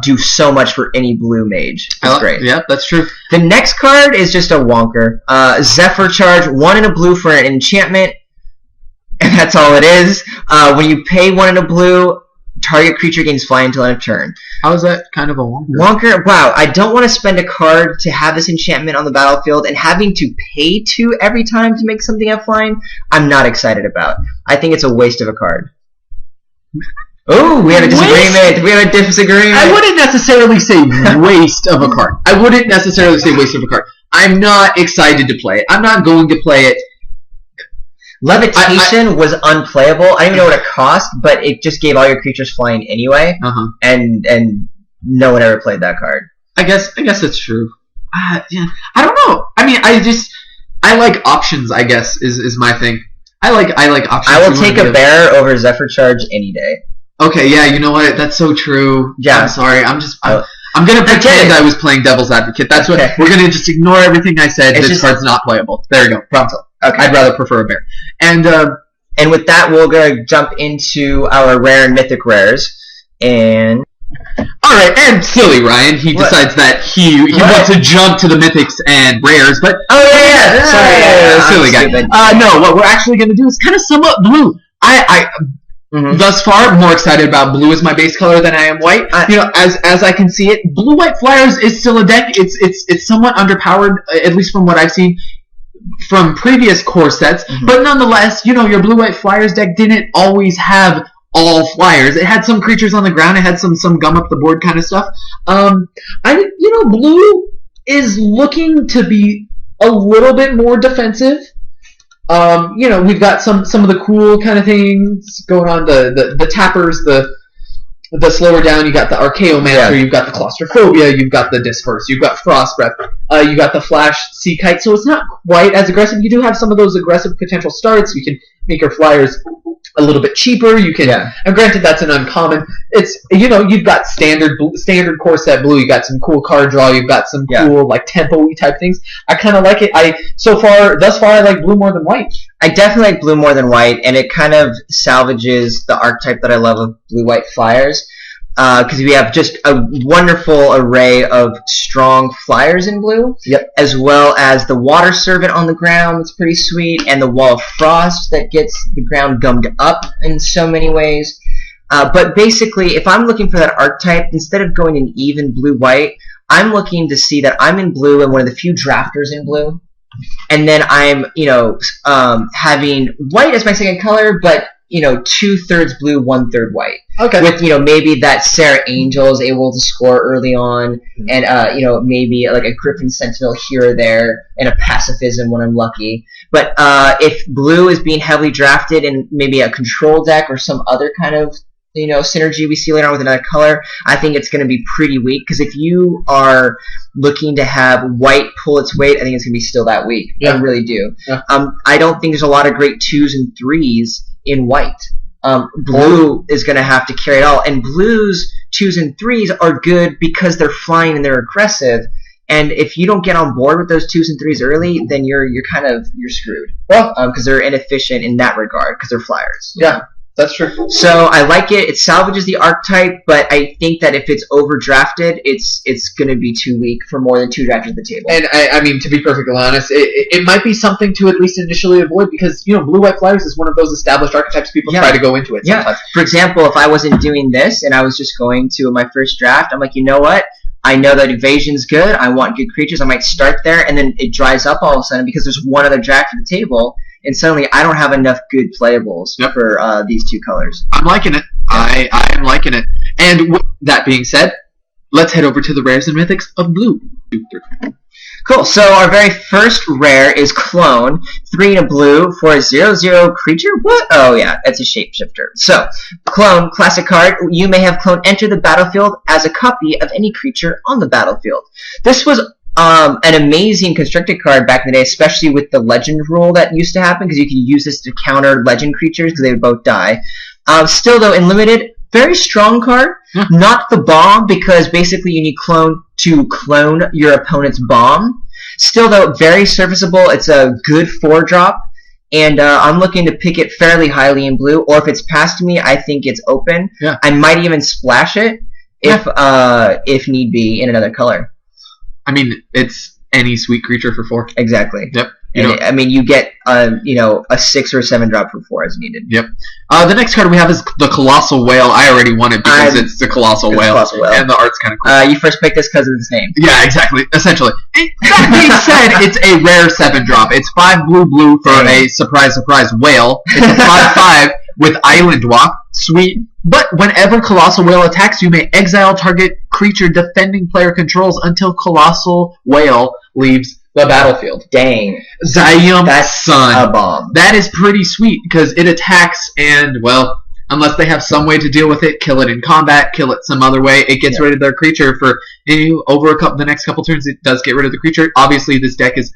do so much for any blue mage. That's great. Yeah, that's true. The next card is just a wonker. Zephyr Charge, 1 in a blue for an enchantment, and that's all it is. When you pay 1 in a blue, target creature gains fly until end of turn. How is that kind of a wonker? Wonker, wow. I don't want to spend a card to have this enchantment on the battlefield, and having to pay 2 every time to make something have flying, I'm not excited about. I think it's a waste of a card. Oh, we have a disagreement. We have a disagreement. I wouldn't necessarily say waste of a card. I'm not excited to play it. I'm not going to play it. Levitation was unplayable. I don't even know what it cost, but it just gave all your creatures flying anyway. And no one ever played that card. I guess that's true. Yeah. I don't know. I mean, I like options. I guess is my thing. I like options. I will take a bear over Zephyr Charge any day. Okay, yeah. You know what? That's so true. Yeah. I'm sorry. I'm gonna pretend I was playing devil's advocate. That's what we're gonna just ignore everything I said. This card's not playable. There you go. Problem solved. Okay. I'd rather prefer a bear. And with that, we're gonna jump into our rare and mythic rares. And all right, and silly Ryan, he decides that he wants to jump to the mythics and rares, but sorry, silly guy. No, what we're actually gonna do is kind of sum up blue. Thus far, more excited about blue as my base color than I am white. As I can see it, blue-white flyers is still a deck. It's somewhat underpowered, at least from what I've seen from previous core sets. But nonetheless, your blue-white flyers deck didn't always have all flyers. It had some creatures on the ground. It had some gum up the board kind of stuff. Blue is looking to be a little bit more defensive. We've got some of the cool kind of things going on. The tappers, the slower down. You got the Archaeomancer. You've got the Claustrophobia. You've got the Disperse. You've got Frost Breath. You got the Flash Sea Kite. So it's not quite as aggressive. You do have some of those aggressive potential starts. You can make your flyers a little bit cheaper. You can, and granted that's an uncommon. It's you've got standard core set blue. You got some cool card draw. You've got some cool like tempo-y type things. I kind of like it. Thus far I like blue more than white. I definitely like blue more than white, and it kind of salvages the archetype that I love of blue-white flyers. Because we have just a wonderful array of strong flyers in blue, as well as the Water Servant on the ground. It's pretty sweet, and the Wall of Frost that gets the ground gummed up in so many ways. But basically, if I'm looking for that archetype, instead of going in even blue-white, I'm looking to see that I'm in blue and one of the few drafters in blue, and then I'm having white as my second color, but 2/3 blue, 1/3 white. Okay. With maybe that Sarah Angel is able to score early on, and maybe like a Griffin Sentinel here or there, and a Pacifism when I'm lucky. But if blue is being heavily drafted in maybe a control deck or some other kind of synergy we see later on with another color, I think it's going to be pretty weak. Because if you are looking to have white pull its weight, I think it's going to be still that weak. I really do. I don't think there's a lot of great 2s and 3s in white. Blue is going to have to carry it all, and blues 2s and 3s are good because they're flying and they're aggressive. And if you don't get on board with those 2s and 3s early, then you're screwed. Well, because they're inefficient in that regard because they're flyers. Yeah. That's true. So I like it. It salvages the archetype, but I think that if it's overdrafted, it's going to be too weak for more than 2 drafters at the table. And I mean, to be perfectly honest, it might be something to at least initially avoid because blue-white flyers is one of those established archetypes people try to go into it. Sometimes. For example, if I wasn't doing this and I was just going to my first draft, I'm like, you know what? I know that evasion's good. I want good creatures. I might start there, and then it dries up all of a sudden because there's one other draft at the table. And suddenly, I don't have enough good playables for these 2 colors. I'm liking it. I am liking it. And with that being said, let's head over to the rares and mythics of blue. Cool. So our very first rare is Clone. 3 in a blue for a 0/0 creature. What? Oh yeah, it's a shapeshifter. So Clone, classic card. You may have Clone enter the battlefield as a copy of any creature on the battlefield. This was an amazing constructed card back in the day, especially with the legend rule that used to happen, because you could use this to counter legend creatures because they would both die. Still, though, in limited, very strong card. Not the bomb, because basically you need Clone to clone your opponent's bomb. Still, though, very serviceable. It's a good 4-drop, and I'm looking to pick it fairly highly in blue, or if it's past me, I think it's open. I might even splash it if need be in another color. I mean, it's any sweet creature for 4. Exactly. Yep. I mean, you get a 6 or 7 drop for 4 as needed. Yep. The next card we have is the Colossal Whale. I already won it because it's the Colossal Whale, and the art's kind of cool. You first picked this because of its name. Yeah, exactly. Essentially. That being said, it's a rare 7-drop. It's 5 blue for a surprise whale. It's a 5/5 with Island Walk. Sweet. But whenever Colossal Whale attacks, you may exile target creature defending player controls until Colossal Whale leaves the battlefield. Dang. That's a bomb. That is pretty sweet because it attacks and, well, unless they have some way to deal with it, kill it in combat, kill it some other way, it gets rid of their creature for over the next couple turns. It does get rid of the creature. Obviously, this deck is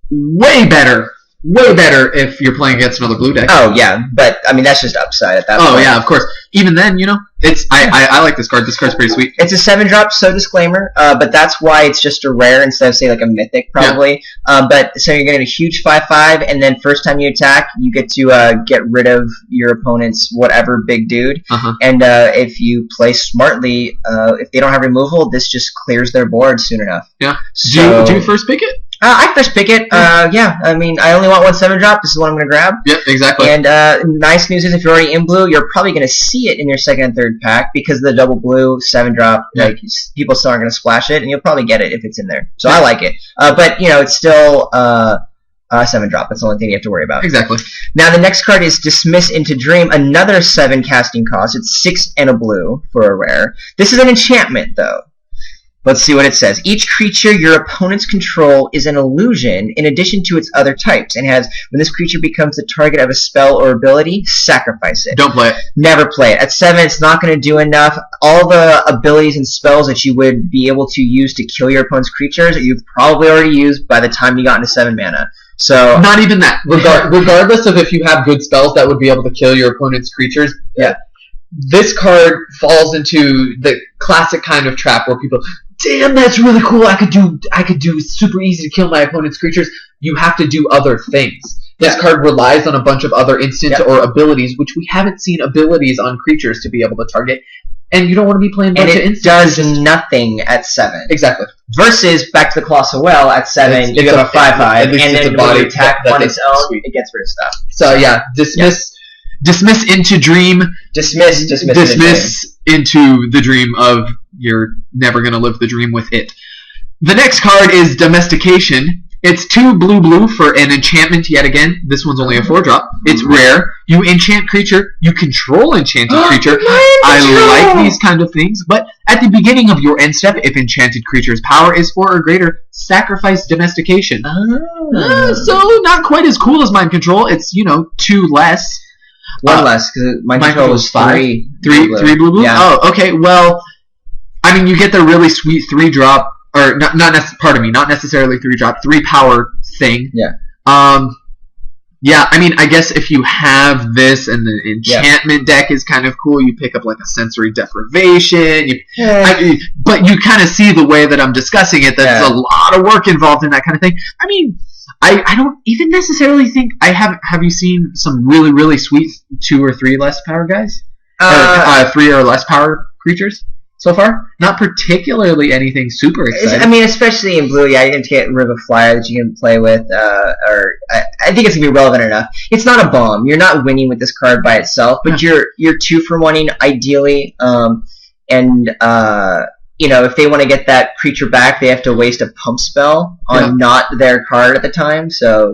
way better if you're playing against another blue deck. Oh yeah, but I mean that's just upside at that point. Oh yeah, of course. Even then, it's I like this card. This card's pretty sweet. It's a 7-drop, so disclaimer. But that's why it's just a rare instead of say like a mythic probably. But so you're gonna get a huge 5/5, and then first time you attack, you get to get rid of your opponent's whatever big dude. And if you play smartly, if they don't have removal, this just clears their board soon enough. Yeah. So, do you first pick it? I first pick it. Yeah, I mean, I only want one 7-drop. This is what I'm going to grab. Yep, exactly. And nice news is if you're already in blue, you're probably going to see it in your second and third pack because of the double blue 7-drop. Yeah. Like people still aren't going to splash it, and you'll probably get it if it's in there. So I like it. But you know, it's still 7-drop. That's the only thing you have to worry about. Exactly. Now the next card is Dismiss into Dream. Another 7 casting cost. It's 6 and a blue for a rare. This is an enchantment though. Let's see what it says. Each creature your opponents control is an illusion in addition to its other types, and has, when this creature becomes the target of a spell or ability, sacrifice it. Don't play it. Never play it. At 7, it's not going to do enough. All the abilities and spells that you would be able to use to kill your opponent's creatures, you've probably already used by the time you got into 7 mana. So not even that. Regardless of if you have good spells that would be able to kill your opponent's creatures, yeah. This card falls into the classic kind of trap where people, damn, that's really cool. I could do super easy to kill my opponent's creatures. You have to do other things. This card relies on a bunch of other instants or abilities, which we haven't seen abilities on creatures to be able to target. And you don't want to be playing a bunch of instants. And it does nothing at 7. Exactly. Versus back to the Colossal Well at 7, you have a 5/5, and then when you attack on its own, it gets rid of stuff. So yeah, dismiss into dream. Dismiss into the dream of you're never going to live the dream with it. The next card is Domestication. It's 2 blue for an enchantment yet again. This one's only a 4-drop. It's rare. You enchant creature. You control enchanted creature. I like these kind of things. But at the beginning of your end step, if enchanted creature's power is 4 or greater, sacrifice Domestication. So not quite as cool as Mind Control. It's, 2 less. One less, because Mind Control was 3 blue? Yeah. Oh, okay. Well, I mean, you get the really sweet 3-drop, or not necessarily 3-drop, 3-power thing. Yeah. Yeah, I mean, I guess if you have this and the enchantment deck is kind of cool, you pick up like a sensory deprivation. But you kind of see the way that I'm discussing it, there's a lot of work involved in that kind of thing. I mean, I don't even necessarily think have you seen some really, really sweet 2 or 3 less power guys? 3 or less power creatures so far? Not particularly anything super exciting. I mean, especially in blue, you're going to get River Flyer that you can play with, or I think it's going to be relevant enough. It's not a bomb. You're not winning with this card by itself, but you're 2 for 1-ing ideally, if they want to get that creature back, they have to waste a pump spell on not their card at the time. So,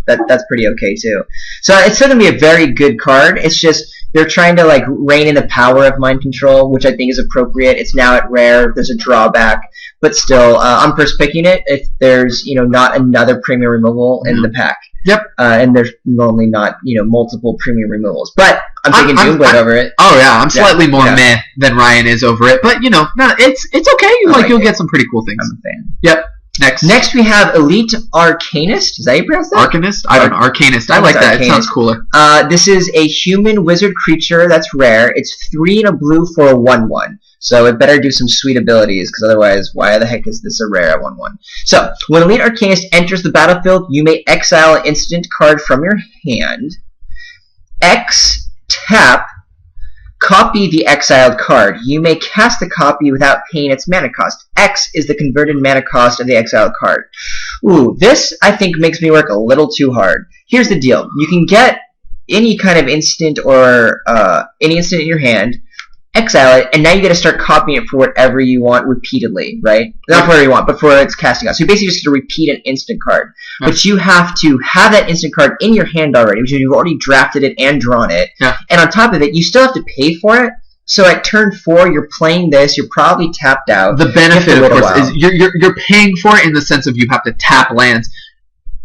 that's pretty okay too. So it's still going to be a very good card. It's just they're trying to rein in the power of Mind Control, which I think is appropriate. It's now at rare. There's a drawback. But still, I'm first picking it if there's, not another premium removal in the pack. Yep. And there's normally not, multiple premium removals. But I'm taking Doomblade over it. Oh, yeah. I'm slightly more meh than Ryan is over it. But, it's okay. You'll get some pretty cool things. I'm a fan. Yep. Next we have Elite Arcanist. Is that how you pronounce that? Arcanist? I don't know. Arcanist. I like that. Arcanist. It sounds cooler. This is a human wizard creature that's rare. It's 3 and a blue for a 1/1. So it better do some sweet abilities, because otherwise, why the heck is this a rare at 1/1? So, when Elite Arcanist enters the battlefield, you may exile an instant card from your hand. Tap, copy the exiled card. You may cast a copy without paying its mana cost. X is the converted mana cost of the exiled card. Ooh, this, I think, makes me work a little too hard. Here's the deal. You can get any kind of instant or any instant in your hand, exile it, and now you got to start copying it for whatever you want repeatedly, right? Not for whatever you want, but for its casting out. So you basically just got to repeat an instant card. Yeah. But you have to have that instant card in your hand already, which means you've already drafted it and drawn it. Yeah. And on top of it, you still have to pay for it. So at turn 4, you're playing this, you're probably tapped out. The benefit, of course, is you're paying for it in the sense of you have to tap lands.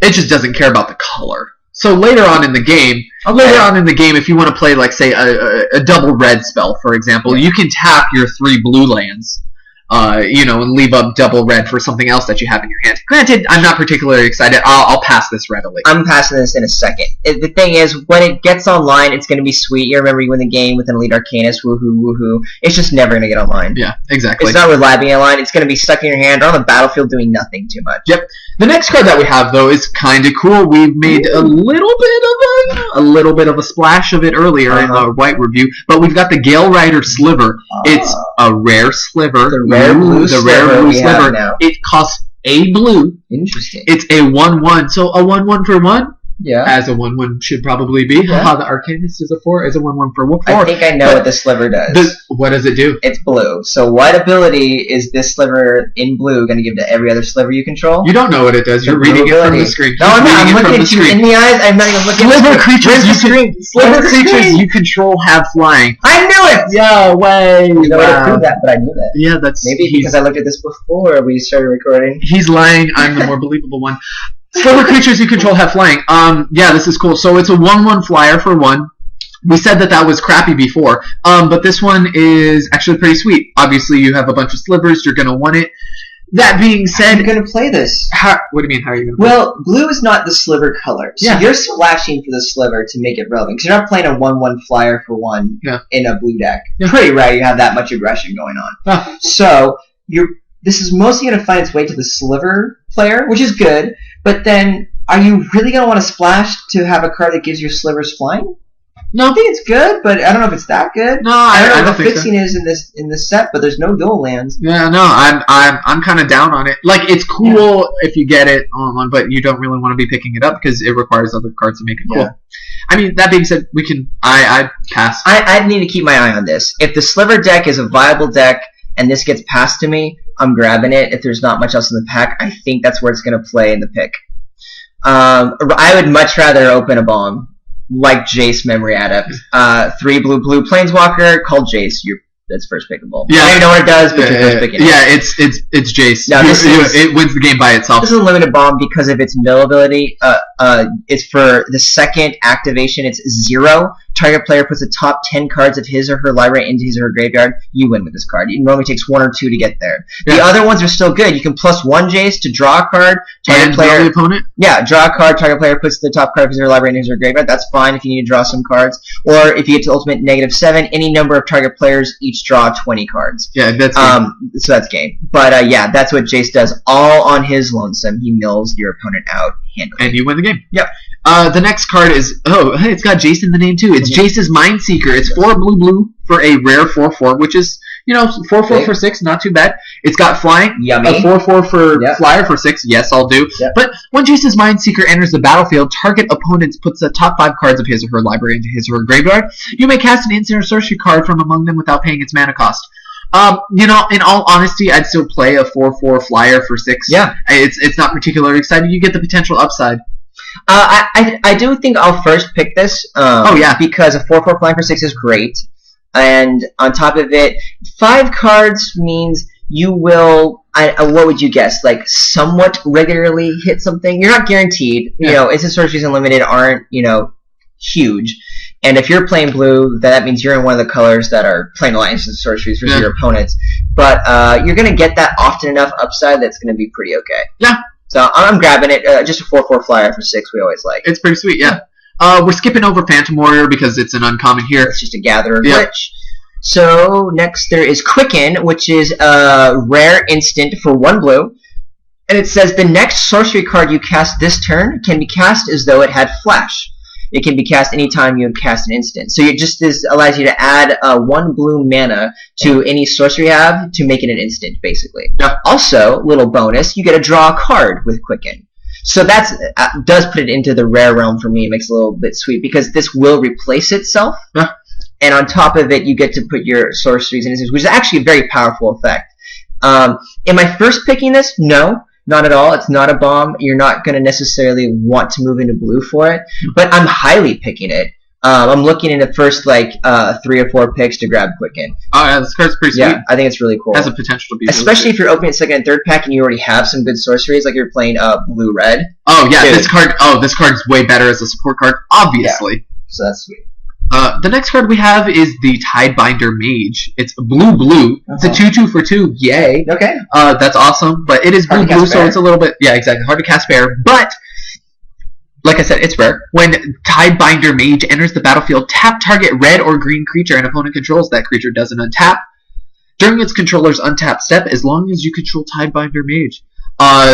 It just doesn't care about the color. So later on in the game, if you want to play, say, a double red spell, for example, you can tap your 3 blue lands, and leave up double red for something else that you have in your hand. Granted, I'm not particularly excited. I'll pass this readily. I'm passing this in a second. The thing is, when it gets online, it's going to be sweet. You remember you win the game with an Elite Arcanist, woohoo, woohoo. It's just never going to get online. Yeah, exactly. It's not reliably online. It's going to be stuck in your hand or on the battlefield doing nothing too much. Yep. The next card that we have, though, is kind of cool. We've made a little bit of a splash of it earlier in our white review, but we've got the Gale Rider Sliver. It's a rare sliver. The rare blue sliver. It costs a blue. Interesting. It's a 1/1. So a 1/1 for 1? Yeah. As a 1/1 should probably be. Yeah. The Arcanus is a 4. Is a 1/1 for 4. I think I know what the sliver does. What does it do? It's blue. So what ability is this sliver in blue going to give to every other sliver you control? You don't know what it does. You're reading it from the screen. No, I'm not. I'm looking at you in the eyes. I'm not even looking at Sliver creatures. Sliver creatures you control have flying. I knew it! Yeah, way. You know to prove that, but I knew that. Yeah, that's... Maybe because I looked at this before we started recording. He's lying. I'm the more believable one. Sliver creatures you control have flying. Yeah, this is cool. So it's a 1/1 flyer for 1. We said that was crappy before. But this one is actually pretty sweet. Obviously, you have a bunch of slivers. You're going to want it. That being said... How are you going to play this? What do you mean, how are you going to play Well, blue is not the sliver color. So you're splashing for the sliver to make it relevant. Because you're not playing a 1/1 flyer for 1 in a blue deck. Yeah. Pretty rare you have that much aggression going on. So, this is mostly going to find its way to the sliver player, which is good. But then, are you really going to want to splash to have a card that gives your slivers flying? No, I think it's good, but I don't know if it's that good. No, I don't know think what the fixing is in this set, but there's no dual lands. Yeah, no, I'm kind of down on it. Like, it's cool if you get it on one, but you don't really want to be picking it up because it requires other cards to make it cool. Yeah. I mean, that being said, we can. I pass. I need to keep my eye on this. If the sliver deck is a viable deck and this gets passed to me, I'm grabbing it. If there's not much else in the pack, I think that's where it's going to play in the pick. I would much rather open a bomb like Jace Memory Adept. 3 blue planeswalker called Jace. That's first pickable. Yeah. I don't even know what it does, but you're first picking it. Yeah, it's Jace. No, it wins the game by itself. This is a limited bomb because of its mill ability. It's for the second activation. It's 0. Target player puts the top 10 cards of his or her library into his or her graveyard. You win with this card. It normally takes 1 or 2 to get there. The other ones are still good. You can +1 Jace to draw a card. Target player, the opponent? Yeah, draw a card. Target player puts the top card of his or her library into his or her graveyard. That's fine if you need to draw some cards. Or if you get to ultimate -7, any number of target players each draw 20 cards. Yeah, that's so that's game. But yeah, that's what Jace does all on his lonesome. He mills your opponent out handily. And you win the game. Yep. The next card is, hey, it's got Jace in the name too. It's Jace's Mindseeker. It's 4 blue for a rare 4/4, which is, 4/4 for 6, not too bad. It's got flying. Yummy. A 4/4 for flyer for 6. Yes, I'll do. Yep. But when Jace's Mindseeker enters the battlefield, target opponent puts the top 5 cards of his or her library into his or her graveyard. You may cast an instant or sorcery card from among them without paying its mana cost. In all honesty, I'd still play a 4/4 flyer for 6. Yeah. It's not particularly exciting. You get the potential upside. I do think I'll first pick this. Because a 4/4 flying for 6 is great, and on top of it, 5 cards means you will. What would you guess? Like somewhat regularly hit something. You're not guaranteed. Instant sorceries unlimited aren't huge. And if you're playing blue, that means you're in one of the colors that are playing alliances and sorceries versus your opponents. But you're going to get that often enough upside that's going to be pretty okay. Yeah. So I'm grabbing it. Just a 4/4 flyer for 6 we always like. It's pretty sweet, yeah. We're skipping over Phantom Warrior because it's an uncommon here. It's just a gatherer glitch. So next there is Quicken, which is a rare instant for 1 blue. And it says the next sorcery card you cast this turn can be cast as though it had flash. It can be cast anytime you cast an instant. So it just allows you to add 1 blue mana to any sorcery you have to make it an instant, basically. Yeah. Also, little bonus, you get to draw a card with Quicken. So that does put it into the rare realm for me. It makes it a little bit sweet because this will replace itself. Yeah. And on top of it, you get to put your sorceries in instants, which is actually a very powerful effect. Am I first picking this? No. Not at all. It's not a bomb. You're not going to necessarily want to move into blue for it. But I'm highly picking it. I'm looking in the first 3 or 4 picks to grab Quicken. Oh yeah, this card's pretty sweet. Yeah, I think it's really cool. Has a potential to be especially if you're opening second and third pack and you already have some good sorceries, like you're playing blue-red. Oh yeah, this card's way better as a support card, obviously. Yeah. So that's sweet. The next card we have is the Tidebinder Mage. It's blue. It's a 2/2 for 2. Yay. Okay. That's awesome. But it is blue, so it's a little bit hard to cast bear. But like I said, it's rare. When Tidebinder Mage enters the battlefield, tap target red or green creature an opponent controls. That creature doesn't untap during its controller's untap step, as long as you control Tidebinder Mage.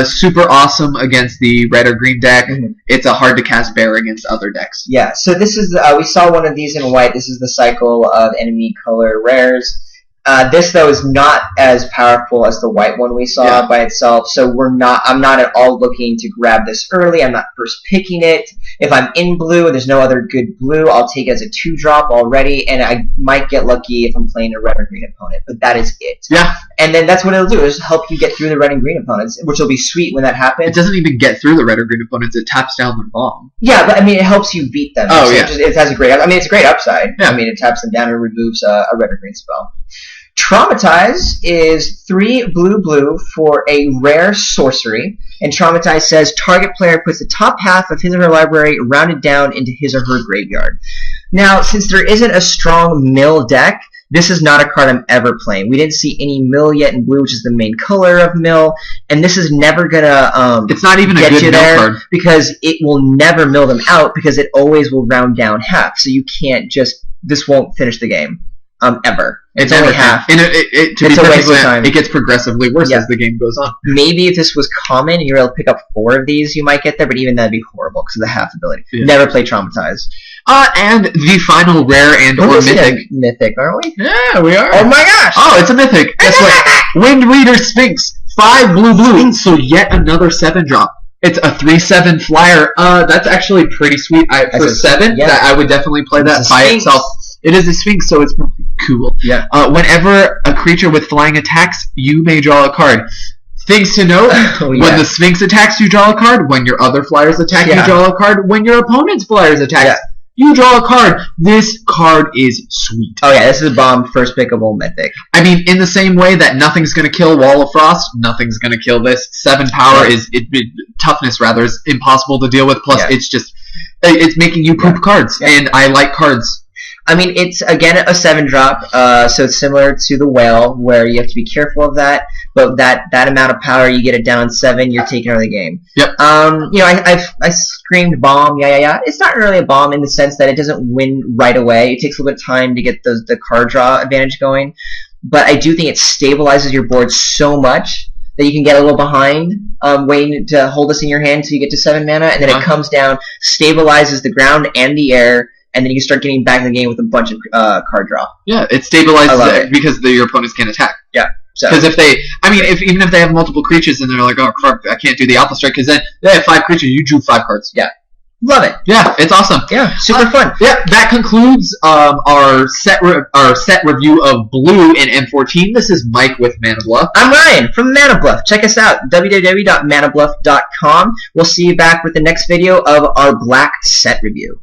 Super awesome against the red or green deck. Mm-hmm. It's a hard to cast bear against other decks. Yeah, so this is we saw one of these in white. This is the cycle of enemy color rares. This though is not as powerful as the white one we saw by itself, so I'm not at all looking to grab this early. I'm not first picking it. If I'm in blue and there's no other good blue, I'll take it as a 2-drop already, and I might get lucky if I'm playing a red or green opponent, but that is it. Yeah. And then that's what it'll do, is help you get through the red and green opponents, which will be sweet when that happens. It doesn't even get through the red or green opponents, it taps down their bomb. Yeah, but I mean, it helps you beat them. Oh, so yeah. It has a great, I mean, it's a great upside. Yeah. I mean, it taps them down and removes a red or green spell. Traumatize is 3 blue for a rare sorcery, and Traumatize says target player puts the top half of his or her library rounded down into his or her graveyard. Now, since there isn't a strong mill deck, this is not a card I'm ever playing. We didn't see any mill yet in blue, which is the main color of mill, and this is never gonna it's not even a good mill card, because it will never mill them out, because it always will round down half. So you can't just, this won't finish the game ever. It's only half. And it's a waste of time. It gets progressively worse as the game goes on. Maybe if this was common and you were able to pick up 4 of these, you might get there, but even that'd be horrible because of the half ability. Yeah. Never play Traumatize. And the final rare and or mythic. Mythic, aren't we? Yeah, we are. Oh my gosh! Oh, it's a mythic. Guess what? Wind Reader Sphinx. 5 blue. So yet another 7-drop. It's a 3/7 flyer. That's actually pretty sweet. For 7, I would definitely play that by itself. It is a Sphinx, so it's cool. Yeah. Whenever a creature with flying attacks, you may draw a card. Things to note: when the Sphinx attacks, you draw a card. When your other flyers attack, you draw a card. When your opponent's flyers attack, you draw a card. This card is sweet. Oh yeah, this is a bomb first pickable mythic. I mean, in the same way that nothing's gonna kill Wall of Frost, nothing's gonna kill this. 7 power toughness rather is impossible to deal with. Plus, it's making you poop cards, and I like cards. I mean, it's, again, a 7-drop, so it's similar to the whale, where you have to be careful of that, but that amount of power, you get it down 7, you're taking over the game. Yep. You know, I screamed bomb, It's not really a bomb in the sense that it doesn't win right away. It takes a little bit of time to get the card draw advantage going, but I do think it stabilizes your board so much that you can get a little behind, waiting to hold this in your hand until you get to 7 mana, and then it comes down, stabilizes the ground and the air, and then you can start getting back in the game with a bunch of card draw. Yeah, it stabilizes it because your opponents can't attack. Yeah. Because even if they have multiple creatures and they're like, oh crap, I can't do the Alpha Strike, because then they have 5 creatures, you drew 5 cards. Yeah. Love it. Yeah, it's awesome. Yeah, super fun. Yeah, that concludes our set review of Blue in M14. This is Mike with Mana Bluff. I'm Ryan from Mana Bluff. Check us out, www.manabluff.com. We'll see you back with the next video of our Black set review.